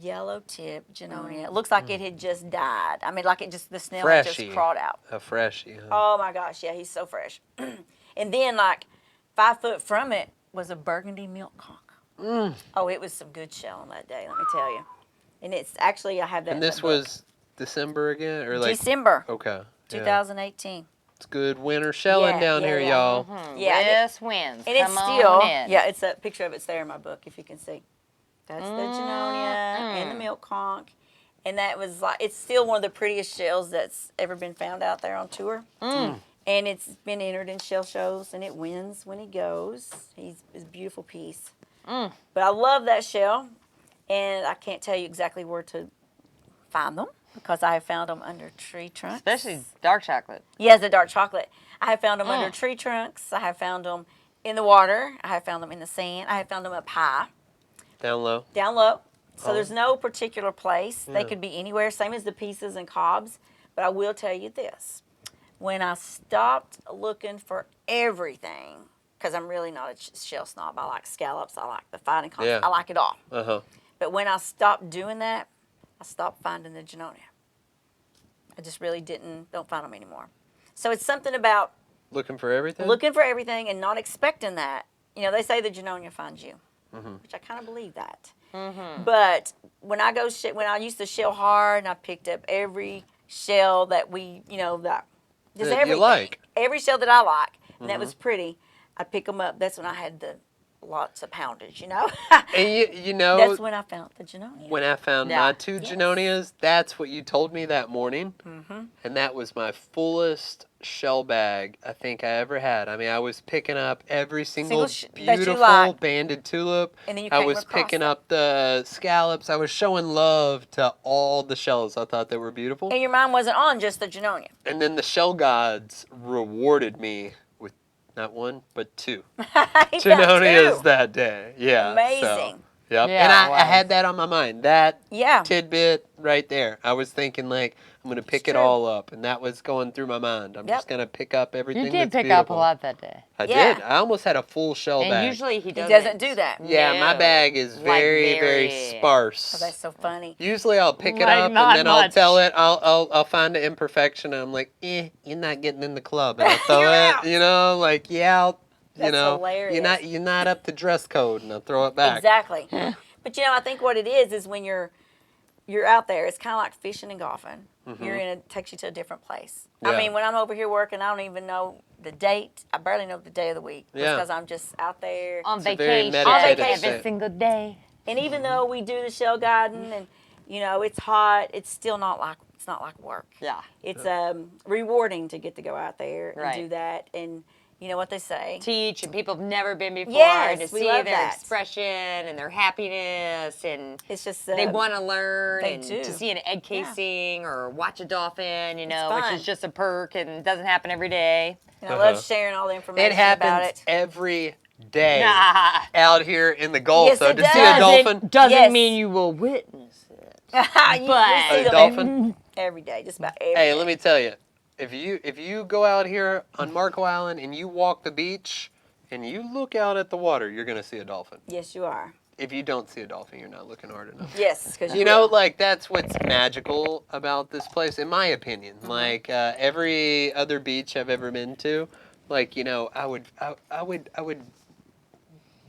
yellow tip Junonia. It looks like it had just died. I mean, like the snail had Freshy. just crawled out. A freshie. Huh? Oh my gosh, yeah, he's so fresh. And then, like 5 foot from it was a burgundy milk conch. Oh, it was some good shelling that day, let me tell you. And it's actually, I have that. And in this the book. was December again, or like December Okay. Yeah. 2018. It's good winter shelling Yeah, down yeah, here, yeah. y'all. Yeah, This wins. And it's Come still, on in. yeah, it's a picture of it's there in my book if you can see. That's the Junonia and the milk conch. And that was like, it's still one of the prettiest shells that's ever been found out there on tour. And it's been entered in shell shows and it wins when he goes. It's a beautiful piece. But I love that shell. And I can't tell you exactly where to find them because I have found them under tree trunks. Especially dark chocolate. Yes, the dark chocolate. I have found them under tree trunks. I have found them in the water. I have found them in the sand. I have found them up high, Down low. down low. So Oh. there's no particular place. They Yeah. could be anywhere, same as the pieces and cobs. But I will tell you this. when I stopped looking for everything, because I'm really not a shell snob. I like scallops. I like the fighting conchs. Yeah. I like it all. Uh-huh. But when I stopped doing that, I stopped finding the Junonia. I just really don't find them anymore. So it's something about Looking for everything? looking for everything and not expecting that. You know, they say the Junonia finds you, which I kind of believe that. But when I used to shell hard, and I picked up every shell that just That you everything. like. Every shell that I like, and that was pretty, I'd pick them up. That's when I had the lots of poundage, you know. And you know, That's when I found the Junonia. when I found Yeah. my 2 Yes. Junonias, that's what you told me that morning. And that was my fullest shell bag I think I ever had. I mean, I was picking up every single that you beautiful liked. banded tulip. And then you I came was across picking them. up the scallops. I was showing love to all the shells. I thought they were beautiful. And your mind wasn't on just the Junonia. And then the shell gods rewarded me with not 1, but 2 He found Junonias two. that day. Yeah. Amazing. So, yep. Yeah, And it I was. had that on my mind. That Yeah. tidbit right there. I was thinking like I'm gonna pick it true. all up, and that was going through my mind. I'm Yep. just gonna pick up everything. You did that's pick up a beautiful. lot that day. I Yeah. did. I almost had a full shell And bag. usually he He doesn't. doesn't do that. Yeah, my No. bag is Like very, very Oh, sparse. that's so funny. Usually I'll pick it Like, up and not then I'll much. tell it. I'll find an imperfection and I'm like, you're not getting in the club. And I'll throw You're it. out. You know, like That's hilarious. you're not up to dress code, and I'll throw it back. Exactly. But I think what it is when you're out there, it's kind of like fishing and golfing. It takes you to a different place. Yeah. I mean, when I'm over here working, I don't even know the date. I barely know the day of the week Yeah. because I'm just out there. On It's a very vacation. meditative On Every state. single day. And even though we do the shell guiding and it's hot, it's still not like work. Yeah. It's rewarding to get to go out there and Right. do that. And you know what they say? Teach and people have never been before Yes, to we see love their that. expression and their happiness and It's just they want to learn they and do. to see an egg casing or watch a dolphin, which fun. is just a perk and doesn't happen every day. And I love sharing all the information It happens about it. every day Nah. out here in the Gulf. Yes, though, it to see a does. dolphin. Doesn't Yes. mean you will witness it. You But- see A them dolphin? every day, just about every Hey, day. let me tell you, if you go out here on Marco Island and you walk the beach and you look out at the water, you're gonna see a dolphin. Yes, you are. If you don't see a dolphin, you're not looking hard enough. Yes, because You know, like that's what's magical about this place, in my opinion. Like every other beach I've ever been to, like I would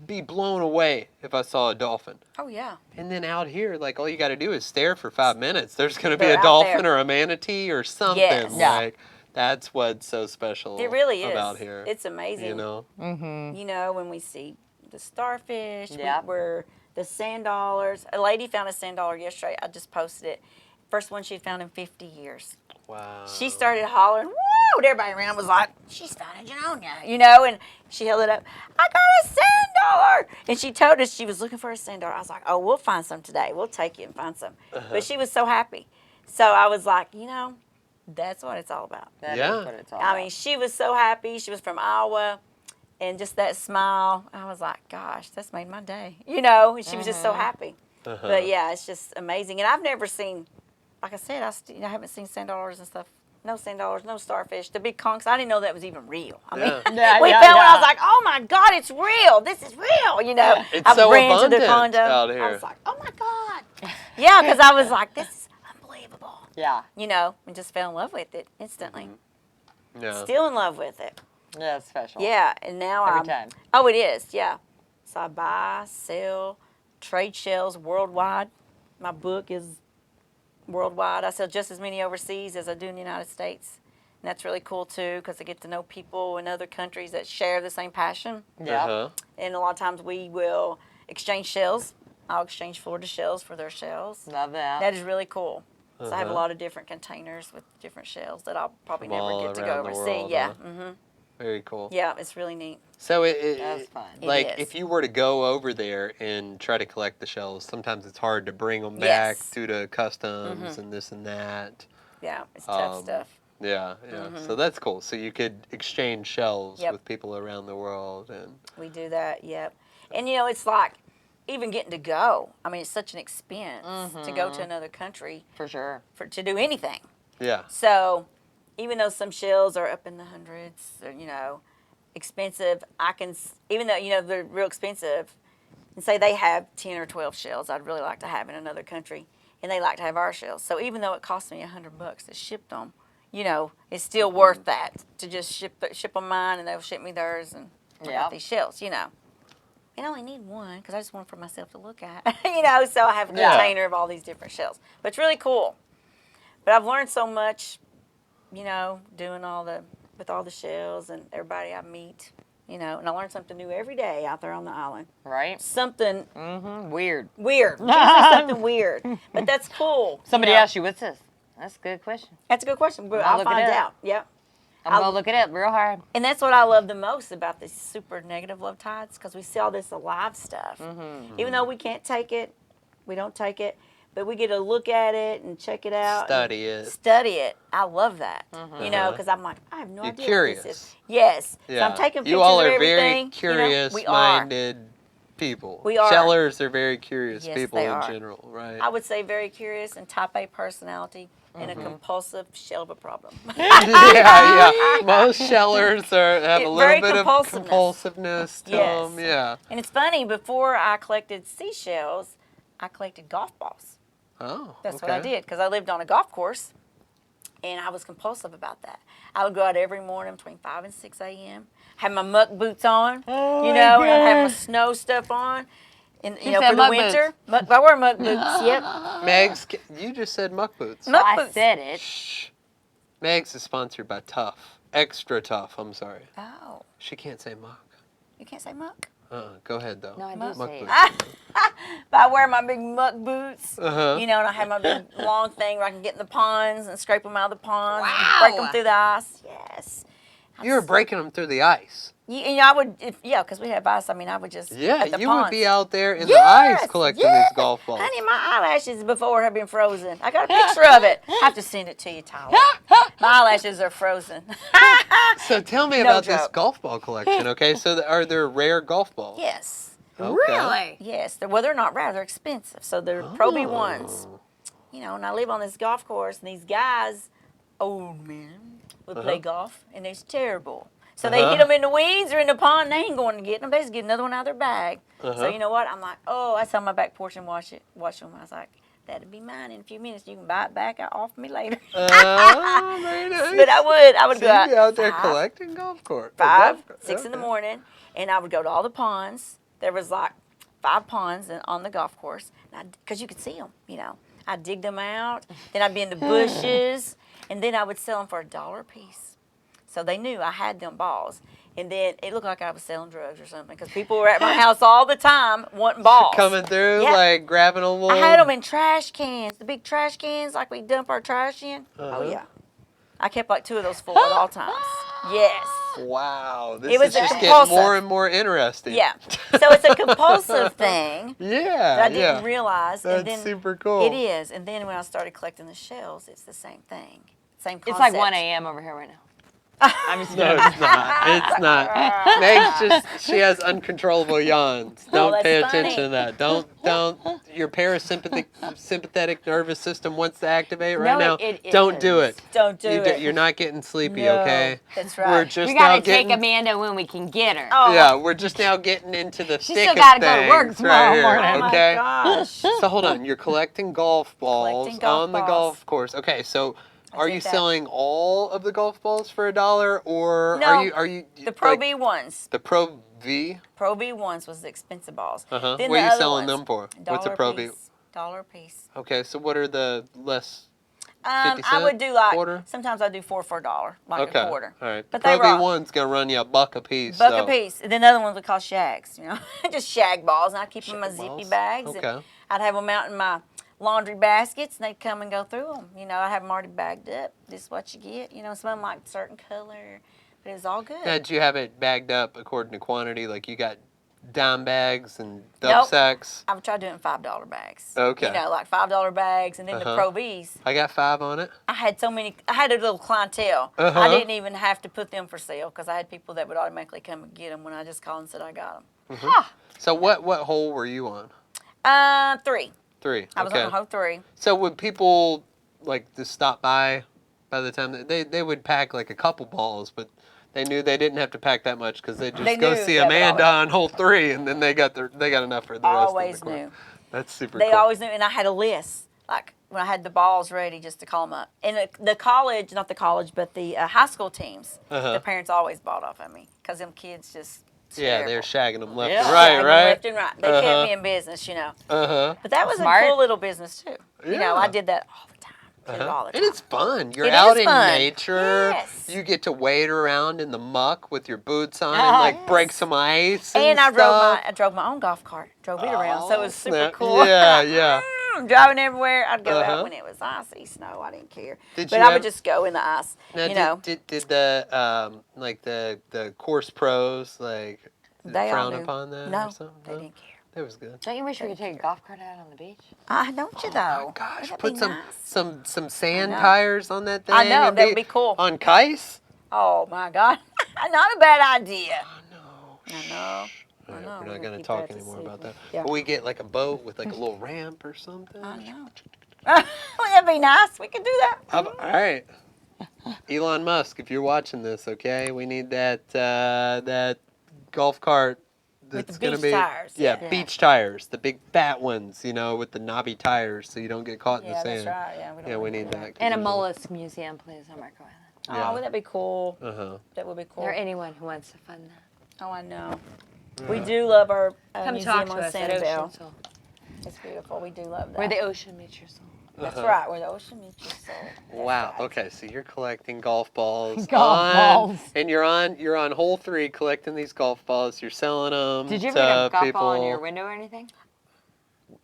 be blown away if I saw a dolphin. Oh yeah. And then out here, like all you got to do is stare for 5 minutes. There's gonna be They're a out dolphin there. or a manatee or something. Yes. Yeah. Like that's what's so special. It really is. about here. It's amazing. You know. When we see the starfish, Yeah. we're the sand dollars. A lady found a sand dollar yesterday. I just posted it. First one she'd found in 50 years. Wow. She started hollering, woo! And everybody around was like, she's found a Junonia, and she held it up. I got a sand dollar! And she told us she was looking for a sand dollar. I was like, oh, we'll find some today. We'll take you and find some. But she was so happy. So I was like, that's what it's all about. That is Yeah. what it's all I about. mean, she was so happy. She was from Iowa. And just that smile, I was like, gosh, that's made my day. And she was just so happy. But yeah, it's just amazing. And I've never seen, like I said, I haven't seen sand dollars and stuff. No sand dollars, no starfish. The big conchs, I didn't know that was even real. I mean, Yeah. we found one, I was like, oh my God, it's real. This is real, It's I so ran to the abundant condo. out I here. was like, oh my God. Yeah, because I was like, this is unbelievable. Yeah. And just fell in love with it instantly. Yeah. Still in love with it. Yeah, it's special. Yeah, and now Every I'm. time. Oh, it is. Yeah. So I buy, sell, trade shells worldwide. My book is worldwide. I sell just as many overseas as I do in the United States, and that's really cool too because I get to know people in other countries that share the same passion. Yeah. Uh-huh. And a lot of times we will exchange shells. I'll exchange Florida shells for their shells. Love that. That is really cool. So I have a Uh-huh. lot of different containers with different shells that I'll probably From all never get to go around the oversee. world, Yeah. huh? Mm-hmm. Very cool. Yeah, it's really neat. So That's fun. It like is. if you were to go over there and try to collect the shells, sometimes it's hard to bring them back Yes. due to customs and this and that. Yeah, it's tough Um, stuff. Yeah. So that's cool. So you could exchange shells Yep. with people around the world, and We do that, yep. And it's like even getting to go. I mean, it's such an expense to go to another country For sure. to do anything. yeah. So even though some shells are up in the hundreds, or, expensive, even though, they're real expensive, and say they have 10 or 12 shells I'd really like to have in another country, and they like to have our shells. So even though it costs me $100 to ship them, it's still worth that to just ship them mine, and they'll ship me theirs, and I got these shells, I only need one because I just want it for myself to look at, so I have a container of all these different shells. But it's really cool. But I've learned so much, doing with all the shells and everybody I meet, and I learn something new every day out there on the island. Right. Something weird. Usually something weird. But that's cool. Somebody asked you, what's this? That's a good question. That's a good question. But I'll find out. Yep. I'm going to look it up real hard. And that's what I love the most about these super negative love tides, because we see all this alive stuff. Even though we can't take it, we don't take it, but we get to look at it and check it out. Study it. I love that. Because I'm like, I have no idea curious. what this is. Yes. Yeah. So I'm taking pictures you all of are everything. very curious-minded people. We are. Shellers are very curious Yes, people they in are. general, right? I would say very curious and type A personality and a compulsive shell of a problem. yeah. Most shellers have a Very little bit of compulsiveness to Yes. them. Yeah. And it's funny, before I collected seashells, I collected golf balls. Oh, That's what I did, because I lived on a golf course, and I was compulsive about that. I would go out every morning between 5 and 6 a.m., have my muck boots on, and I'd have my snow stuff on. And, for the winter, I wear muck boots, yep. Megs, you just said muck boots. Muck I boots. said it. Shh. Megs is sponsored by Tough. Extra Tough, I'm sorry. Oh, She can't say muck. you can't say muck? Go ahead, though. No, I do Muck say it. boots. But I wear my big muck boots, Uh-huh. and I have my big long thing where I can get in the ponds and scrape them out of the ponds and Wow. break them through the ice. Yes. You were breaking them through the ice. I would, because we have ice. I mean, I would just at the you ponds. would be out there in the ice collecting these golf balls. Honey, my eyelashes before have been frozen. I got a picture of it. I have to send it to you, Tyler. My eyelashes are frozen. So tell me No about this joke. golf ball collection, okay? So are there rare golf balls? Yes. Okay. Really? Yes. They're not rare. They're expensive. So they're Pro B ones. And I live on this golf course, and these guys, old men, would play golf, and it's terrible. So they hit them in the weeds or in the pond, they ain't going to get them. They just get another one out of their bag. So you know what? I'm like, I sat on my back porch and watch them. I was like, that'll be mine in a few minutes. You can buy it back off me later. Oh, very nice. But I would So go you'd be out there 5, collecting golf course. 6 in the morning, and I would go to all the ponds. There was like 5 ponds on the golf course, because you could see them, I'd dig them out. Then I'd be in the bushes, and then I would sell them for $1 a piece. So they knew I had them balls. And then it looked like I was selling drugs or something, because people were at my house all the time wanting balls. Coming through, Yeah. like grabbing a little. I had them in trash cans, the big trash cans like we dump our trash in. Oh, yeah. I kept like 2 of those full at all times. Yes. Wow, this It was is just getting compulsive. more and more interesting. Yeah. So it's a compulsive thing Yeah, that I didn't realize. That's and then super cool. It is. And then when I started collecting the shells, it's the same thing. Same concept. It's like 1 a.m. over here right now. I'm just No, kidding. it's not. It's not. Meg's she has uncontrollable yawns. Don't that's pay funny. attention to that. Don't. Your sympathetic nervous system wants to activate right No, now. it Don't do is. it. Don't do it. You're not getting sleepy, No, okay? that's right. We're just We now gotta getting. take Amanda when we can get her. Oh. Yeah, we're just now getting into the She thick still gotta of go to things work tomorrow right here, morning. Oh okay? my gosh. So hold on, you're collecting golf balls Collecting golf on the balls. golf course. Okay, so are did you that. selling all of the golf balls for $1, or No, are you The Pro like, B ones. the Pro V? Pro B ones was the expensive balls. Uh-huh. Then What the are you other selling ones, them for? What's a $1 Pro V? piece. $1 a piece. Okay, so what are the less? 50 I would do like quarter? sometimes I do 4 for $1, like Okay, a quarter. all right. But Pro they V rock. one's gonna run you $1 a piece. Buck so. a piece. And then the other ones would cost shags, just shag balls. And I'd keep them in my Shag zippy balls. bags. Okay. And I'd have them out in my laundry baskets, and they'd come and go through them. I have them already bagged up. This is what you get. Some of them like a certain color, but it's all good. Now, did you have it bagged up according to quantity? Like you got dime bags and dub Nope. sacks? I would try doing $5 bags. Okay. Like $5 bags, and then the Pro Bs. I got 5 on it. I had so many. I had a little clientele. Uh-huh. I didn't even have to put them for sale because I had people that would automatically come and get them when I just called and said I got them. So what hole were you on? 3. 3. I was okay. on hole 3. So would people like just stop by by the time they would pack like a couple balls, but they knew they didn't have to pack that much because they just They go knew see that would Amanda always- on hole 3, and then they got enough for the rest Always of the course. knew. That's super They cool. always knew, and I had a list. Like when I had the balls ready just to call them up. And the college, not the college, but the high school teams, the parents always bought off of me because them kids just. Yeah, they're shagging them left Yeah. and right, Shagging right? Left and right. They kept me in business, you know. But that was Smart. a cool little business too. You know, Yeah. I did that all the time. Did it all the time. And it's fun. You're It out is in fun. nature. Yes. You get to wade around in the muck with your boots on Oh, and like yes. break some ice. And I stuff. drove my own golf cart. Drove it around, so it was super snap. cool. Yeah, yeah. Driving everywhere. I'd go Uh-huh. out when it was icy snow. I didn't care. Did But you I ever- would just go in the ice. Now, you know, did the like the course pros like they all frown knew. upon that No, or something? they No? didn't care. That was good. Don't you wish we could take a golf cart out on the beach? Don't you Oh though? my gosh! Wouldn't that Put be some nice? some sand know. tires on that thing. I know, and that would be cool. On Kais. Oh my God, not a bad idea. No. I know. All I right, know. we're We're not gonna gonna keep talk that a anymore about that. secret. Yeah. But we get like a boat with like a little ramp or something. I know. Wouldn't that be nice? We could do that. All right. Elon Musk, if you're watching this, okay, we need that golf cart With the that's gonna beach be tires, yeah, yeah. beach tires, the big fat ones, with the knobby tires, so you don't get caught in the Yeah, sand. that's right. Yeah, we don't Yeah, we wanna need do that. 'cause And a there's mollusk museum, please, on Marco Island. Yeah. Oh, would that be cool? Uh-huh. That would be cool. Or anyone who wants to fund that. Oh, I know. We do love our Come museum talk to on us at Sanibel. Ocean Soul. It's beautiful. We do love that. Where the ocean meets your soul. That's Uh-huh. right. Where the ocean meets your soul. That's Wow. right. Okay, so you're collecting golf balls. Golf balls. And you're on hole 3 collecting these golf balls. You're selling them. Did you ever to get a golf people. ball in your window or anything?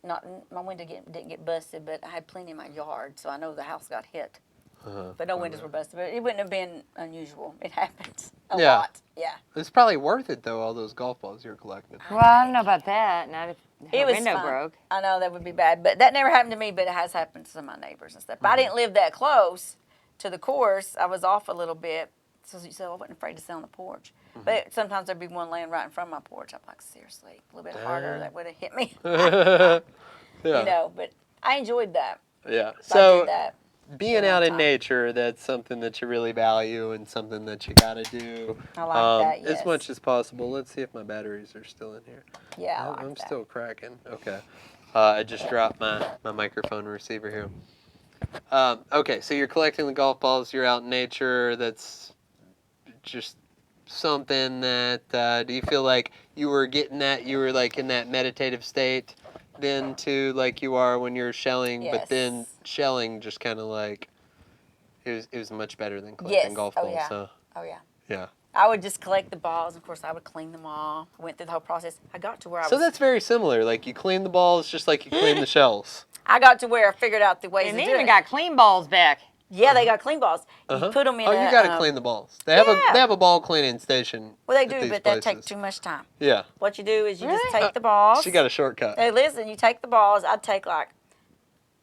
Not my window didn't get busted, but I had plenty in my yard, so I know the house got hit. But no windows were busted. But it wouldn't have been unusual. It happens a Yeah. lot. Yeah. It's probably worth it though. All those golf balls you're collecting. Well, I don't know about that. Not if It her was window fun. broke. I know that would be bad, but that never happened to me. But it has happened to some of my neighbors and stuff. But I didn't live that close to the course. I was off a little bit, so I wasn't afraid to sit on the porch. But sometimes there'd be one laying right in front of my porch. I'm like, seriously, a little bit harder, that would have hit me. Yeah. But I enjoyed that. Yeah. I So did that. being a out long in time. nature, that's something that you really value and something that you got to do. I like that, yes. As much as possible. Let's see if my batteries are still in here. Yeah, I Oh, like I'm that. still cracking. Okay. I just dropped my microphone receiver here. Okay, so you're collecting the golf balls. You're out in nature. That's just something that, do you feel like you were getting that, you were like in that meditative state then too, like you are when you're shelling, but then Yes. shelling just kind of like, it was much better than collecting Yes. golf Oh, balls, yeah. huh? Oh, yeah. Yeah. I would just collect the balls. Of course, I would clean them all. Went through the whole process. I got to where I So was. that's very similar. Like you clean the balls just like you clean the shells. I got to where I figured out the ways And to they do even it. got clean balls back. Yeah, they got clean balls. Uh-huh. You put them in. Oh, you got to a, clean the balls. They have yeah. they have a ball cleaning station. Well, they at do, these but that takes places. too much time. Yeah. What you do is you just Really? take the balls. She got a shortcut. Hey, listen, you take the balls. I'd take like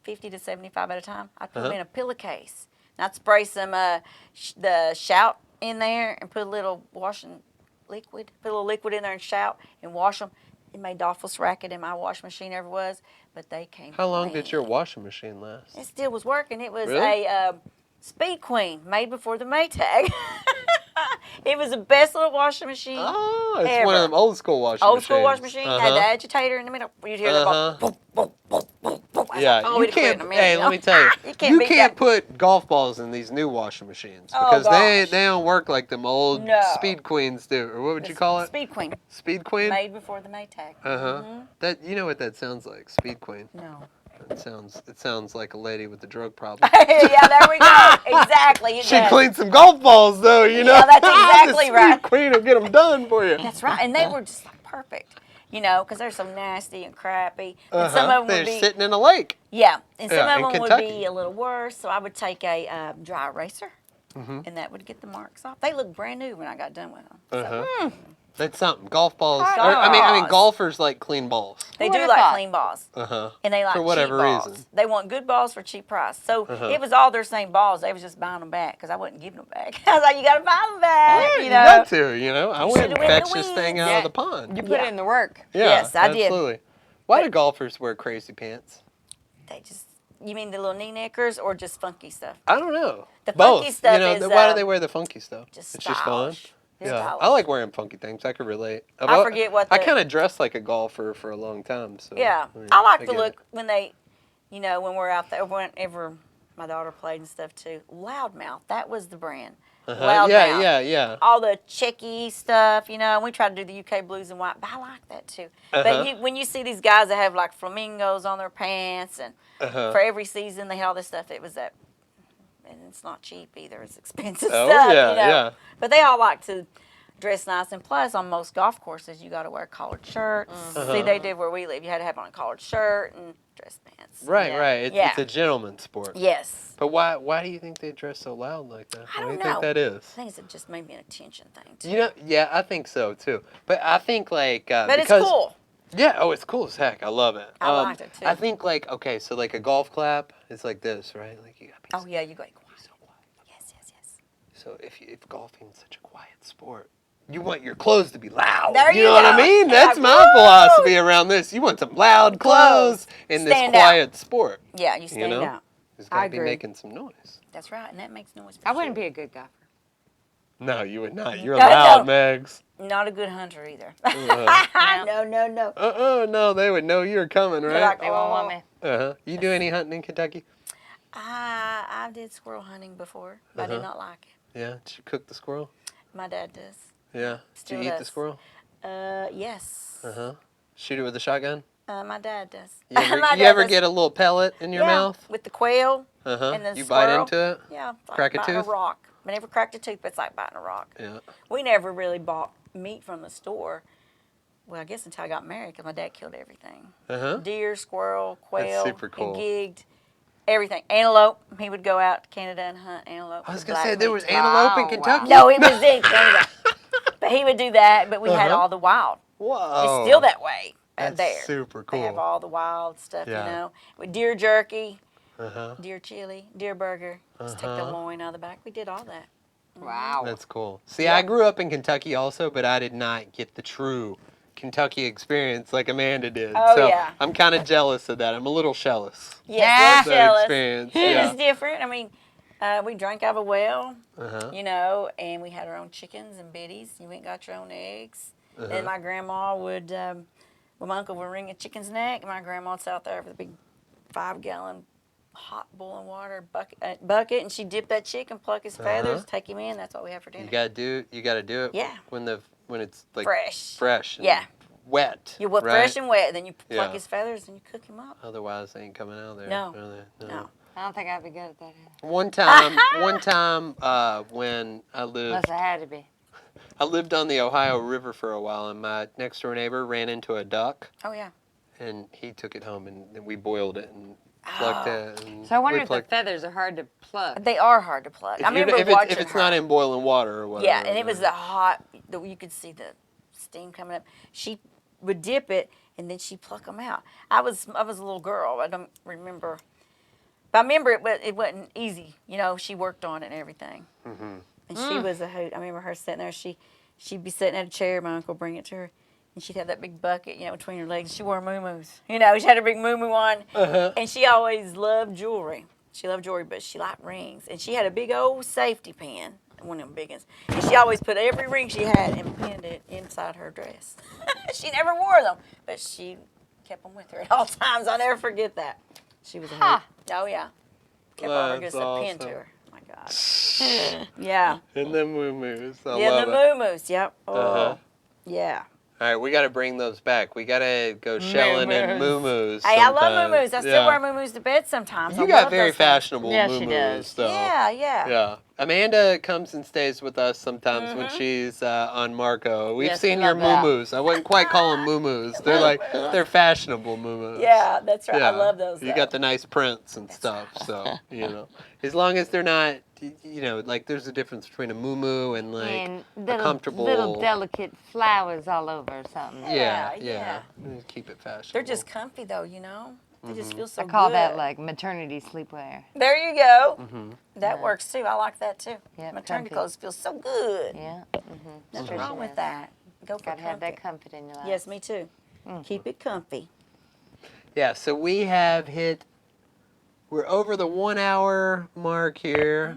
50 to 75 at a time. I'd put them Uh-huh. in a pillowcase. And I'd spray some the shout in there and put a little washing liquid. Put a little liquid in there and shout and wash them. It made the awfulest racket in my washing machine ever was, but they came. How long did your clean. washing machine last? It still was working. It was Really? a Speed Queen made before the Maytag. It was the best little washing machine. Oh, it's one of ever. them old school washing Old machines. school washing machine had the Uh-huh. agitator in the middle. You'd hear the Uh-huh. boom, boom, boom, boom, boom. I was Yeah, like, oh, you it'd quit can't. in a minute, Hey, you let know? me tell you, You you beat can't that. put golf balls in these new washing machines Oh, because they gosh. don't work like them old No. Speed Queens do. Or what would you The call it? Speed Queen, Speed Queen. made before the Maytag. Uh-huh. That you know what that sounds like? Speed Queen. No. It sounds like a lady with a drug problem. Yeah, there we go. Exactly. It She does. cleaned some golf balls though, you know. Yeah, that's The exactly Speed right. Queen will get them done for you. That's right. And they were just like perfect, because they're so nasty and crappy. And some of them They're would be, sitting in a lake. yeah, and some Yeah, of in them would Kentucky. be a little worse. So I would take a dry eraser, and that would get the marks off. They looked brand new when I got done with them. Uh-huh. That's something. Golf balls. Hot I mean, balls. golfers like clean balls. They Who do would've like thought? clean balls. Uh-huh. And they like For whatever cheap balls. reason. They want good balls for cheap price. So Uh-huh. it was all their same balls. They was just buying them back because I wasn't giving them back. I was like, you got to buy them back. Yeah, you you know? got to. I went and should've went to fetched this win. thing out Yeah. of the pond. You put Yeah. it in the work. Yeah, Yes, I did. absolutely. Why do golfers wear crazy pants? They just You mean the little knee knickers or just funky stuff? I don't know. The Both. funky stuff Why do is, they wear the funky stuff? just It's just fun. stylish. Yeah, I Stylish. like wearing funky things. I could relate. I forget what I the- kind of dressed like a golfer for a long time. So Yeah, mean, I like the get look it. when they, when we're out there, whenever my daughter played and stuff too. Loudmouth, that was the brand. Loudmouth. Yeah. All the checky stuff, and we try to do the UK blues and white, but I like that too. But when you see these guys that have like flamingos on their pants, and for every season they had all this stuff, it was that, and it's not cheap either. It's expensive Oh, stuff, yeah, yeah. But they all like to dress nice, and plus on most golf courses you got to wear collared shirts. See, they did where we live. You had to have on a collared shirt and dress pants. Right. Yeah. It's a gentleman's sport. Yes. But why do you think they dress so loud like that? I What do don't you know. think that is? I think it's just maybe an attention thing too. Yeah, I think so too. But I think like But because, it's cool. Yeah, it's cool as heck. I love it. I liked it too. I think like so like a golf clap is like this, right? Like you got to be Oh yeah, you got quiet. so quiet. Yes. So if golfing is such a quiet sport, you want your clothes to be loud. There you you know what I go. mean? That's Yeah, my woo! philosophy around this. You want some loud clothes in this Stand out. quiet sport. Yeah, you stand know? out. There's I got to be agree. making some noise. That's right, and that makes noise. For I wouldn't sure. be a good golfer. No, you would not. You're No, loud, no. Megs. Not a good hunter either. Uh-huh. No. No, they would know you're coming, right? like- They won't want me. You do any hunting in Kentucky? I did squirrel hunting before, but I did not like it. Yeah. Did you cook the squirrel? My dad does. Yeah. Still Did you eat the does. squirrel? Yes. Shoot it with a shotgun? My dad does. You ever, My you dad ever does. get a little pellet in your Yeah, mouth? with the quail and the You squirrel. bite into it? Yeah, it's like Crack a biting tooth? a rock. I never cracked a tooth, but it's like biting a rock. Yeah. We never really bought meat from the store. Well, I guess until I got married, because my dad killed everything. Deer, squirrel, quail. super cool. He gigged everything. Antelope. He would go out to Canada and hunt antelope. I was for going to say, black there meat. was antelope in Wow. Kentucky? No, it was in Canada. But he would do that, but we had all the wild. Whoa. It's still that way That's there. super They have cool. all the wild stuff, Yeah. With deer jerky, Uh-huh. deer chili, deer burger. Just take the loin out of the back. We did all that. Wow. That's cool. See, I grew up in Kentucky also, but I did not get the true Kentucky experience like Amanda did. Oh, so yeah. I'm kind of jealous of that. I'm a little jealous. Yes, of we're that jealous. experience. It Yeah. was different. I mean, we drank out of a well, Uh-huh. and we had our own chickens and biddies. You went and got your own eggs. And my grandma would, when my uncle would wring a chicken's neck, and my grandma would sit out there with a big 5-gallon hot boiling water bucket, and she'd dip that chicken, pluck his feathers, take him in. That's what we have for dinner. You gotta do it Yeah. when it's like Fresh. and Yeah. wet. You were right? fresh and wet, then you pluck Yeah. his feathers and you cook him up. Otherwise, they ain't coming out of there. No. are they? No. I don't think I'd be good at that either. One time, when I Unless I had to be. lived on the Ohio River for a while, and my next door neighbor ran into a duck, Oh, yeah. and he took it home, and then we boiled it and plucked it. And So I wonder we if the plucked- feathers are hard to pluck. They are hard to pluck. I remember if watching it's her. not in boiling water or whatever. Yeah, and it was the hot, you could see the steam coming up. She would dip it, and then she'd pluck them out. I was a little girl. I don't remember. But I remember it wasn't easy. She worked on it and everything. Mm-hmm. And she was a hoot. I remember her sitting there. She'd be sitting at a chair. My uncle would bring it to her. And she'd have that big bucket, between her legs. She wore muumuus. She had a big muumuu on. And she always loved jewelry. She loved jewelry, but she liked rings. And she had a big old safety pin, one of them big ones. And she always put every ring she had and pinned it inside her dress. She never wore them, but she kept them with her at all times. I'll never forget that. She was a hoot. Oh, yeah. Kept on her That's just a pin to awesome. her. Oh, my God. Yeah. And the moo-moos. I Yeah, love the it. muumuus. Yep. Oh, Uh-huh. yeah. All right, we got to bring those back. We got to go shelling in moo-moos. Hey, I love sometime. muumuus. I still wear muumuus to bed sometimes. You I got love very those things. fashionable Yeah, she moo-moos, does. though. Yeah. Yeah. Amanda comes and stays with us sometimes when she's on Marco. We've Yes, seen we your love that. moo-moos. I wouldn't quite call them moo-moos. They're fashionable moo-moos. Yeah, that's right. I Yeah. love those. You though. got the nice prints and stuff. So, as long as they're not, like there's a difference between a moo-moo and like And a little, comfortable. little delicate flowers all over or something. Yeah. Keep it fashionable. They're just comfy though, They just feel so I call good. that like maternity sleepwear. There you go. Mm-hmm. That works too. I like that too. Yep, Maternity comfy. clothes feel so good. Yeah. Nothing Sure wrong she with does. that. Go for Gotta have comfy. that comfort in your life. Yes, me too. Keep it comfy. Yeah, so we have hit we're over the 1 hour mark here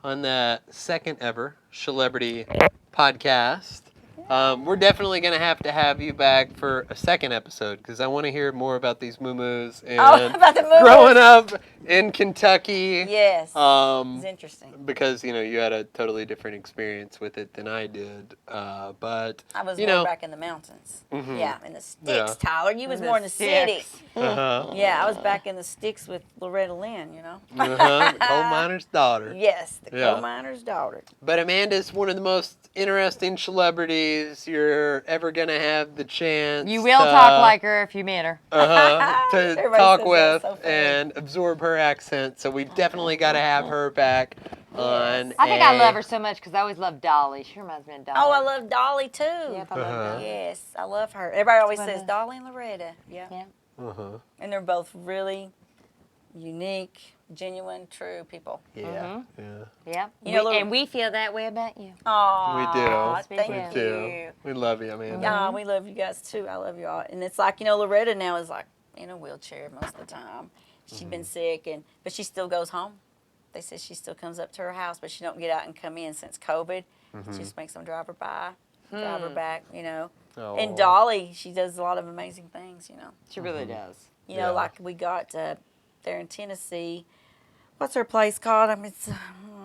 on the second ever Shellebrity Podcast. We're definitely going to have you back for a second episode because I want to hear more about these moo-moos and about the moo-moos. growing up in Kentucky. Yes. It's interesting. Because, you had a totally different experience with it than I did. But, I was more back in the mountains. Mhm. Yeah, in the sticks, Yeah. Tyler. You was In more the in the city. sticks. Uh-huh. Yeah, I was back in the sticks with Loretta Lynn, The coal miner's daughter. Yes, the Yeah. coal miner's daughter. But Amanda's one of the most interesting celebrities you're ever going to have the chance You will to, talk like her if you meet her. to Everybody talk says with that's so funny. and absorb her accent. So we've definitely got to have her back on. I think I love her so much because I always love Dolly. She reminds me of Dolly. Oh, I love Dolly too. Yep, I love Uh-huh. Dolly. Yes, I love her. Everybody always What says a- Dolly and Loretta. Yeah. Yeah. Uh-huh. And they're both really unique, genuine, true people. Yeah. Yeah. Yeah. You know, and we feel that way about you. Aww, We do. Thank We you. do. We love you, Amanda. Yeah, we love you guys too. I love you all. And it's like, Loretta now is like in a wheelchair most of the time. She's been sick, but she still goes home. They said she still comes up to her house, but she don't get out and come in since COVID. She just makes them drive her by, drive her back, Oh. And Dolly, she does a lot of amazing things, She really does. Yeah. like we got there in Tennessee. What's her place called? I mean, it's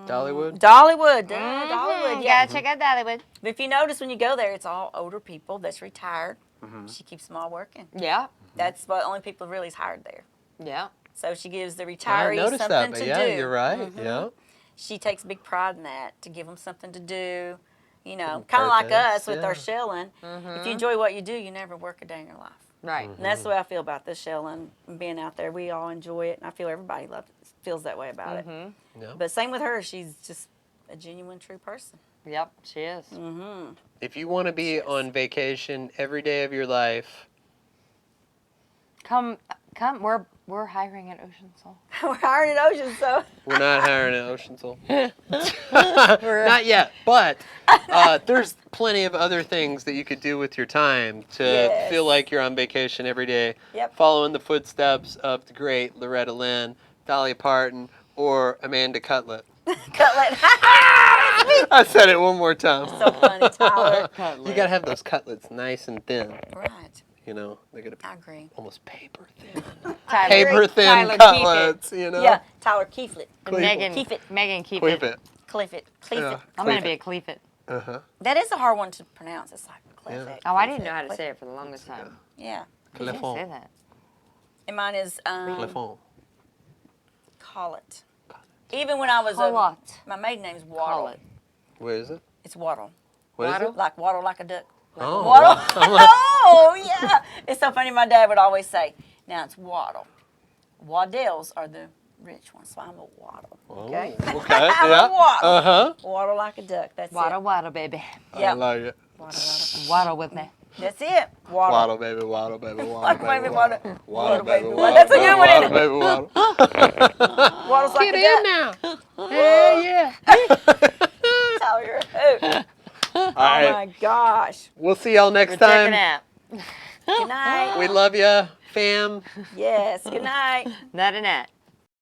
Dollywood? Dollywood. Duh, Mhm. Dollywood, yeah. Gotta check out Dollywood. But if you notice when you go there, it's all older people that's retired. Mm-hmm. She keeps them all working. Yeah. That's the only people really is hired there. Yeah. So she gives the I retirees noticed something that, but to yeah, do. you're right. Mhm. Yeah. She takes big pride in that, to give them something to do. Some Kind of like purpose, us with yeah. our shelling. If you enjoy what you do, you never work a day in your life. Right. And that's the way I feel about this shelling and being out there. We all enjoy it, and I feel everybody feels that way about it. Yeah. But same with her. She's just a genuine, true person. Yep, she is. Mm-hmm. If you want to be on vacation every day of your life, Come. We're hiring at Ocean Soul. We're hiring an ocean, so we're not hiring an Ocean Soul. Not yet, but there's plenty of other things that you could do with your time to Yes. feel like you're on vacation every day. Yep. Following the footsteps of the great Loretta Lynn, Dolly Parton, or Amanda Collett. cutlet. I said it one more time. So funny, Tyler. You gotta have those cutlets nice and thin. Right. They're gonna be I agree. almost paper thin. Tyler, Paper thin Tyler, cutlets, Yeah, Tyler Keeflet. Megan, Keep it. Megan, keep Queef it. it. Cleefit. Yeah. I'm gonna be a Cleef it. Uh-huh. That is a hard one to pronounce. It's like Cleefit. Yeah. Oh, I didn't know how to say it for the longest time. Yeah. You didn't say Clefon. that. And mine is Clefon. Collett. Even when I was Collett. my maiden name's Waddle. Collett. Where is it? It's Waddle. What is it? Like waddle like a duck. Oh. Waddle. I'm like, Oh, yeah. It's so funny. My dad would always say, now it's Waddle. Waddles are the rich ones, so I'm a Waddle. Okay? oh, okay. I'm Yeah. a Waddle. Uh-huh. Waddle like a duck. That's Waddle, it. waddle, baby. I Yep. like it. Waddle, waddle. Waddle with me. That's it. Waddle. Waddle, baby, waddle, baby, waddle, Like, baby, baby, waddle. waddle. Waddle, baby, Waddle, waddle. that's a good one, Waddle, isn't it? baby, waddle. Waddle's like Get a in duck. now. Hey, yeah. Tyler, you're a hoot. All Oh, right. my gosh. We'll see y'all next We're taking time. out. Good night. We love ya, fam. Yes, good night. Not a net.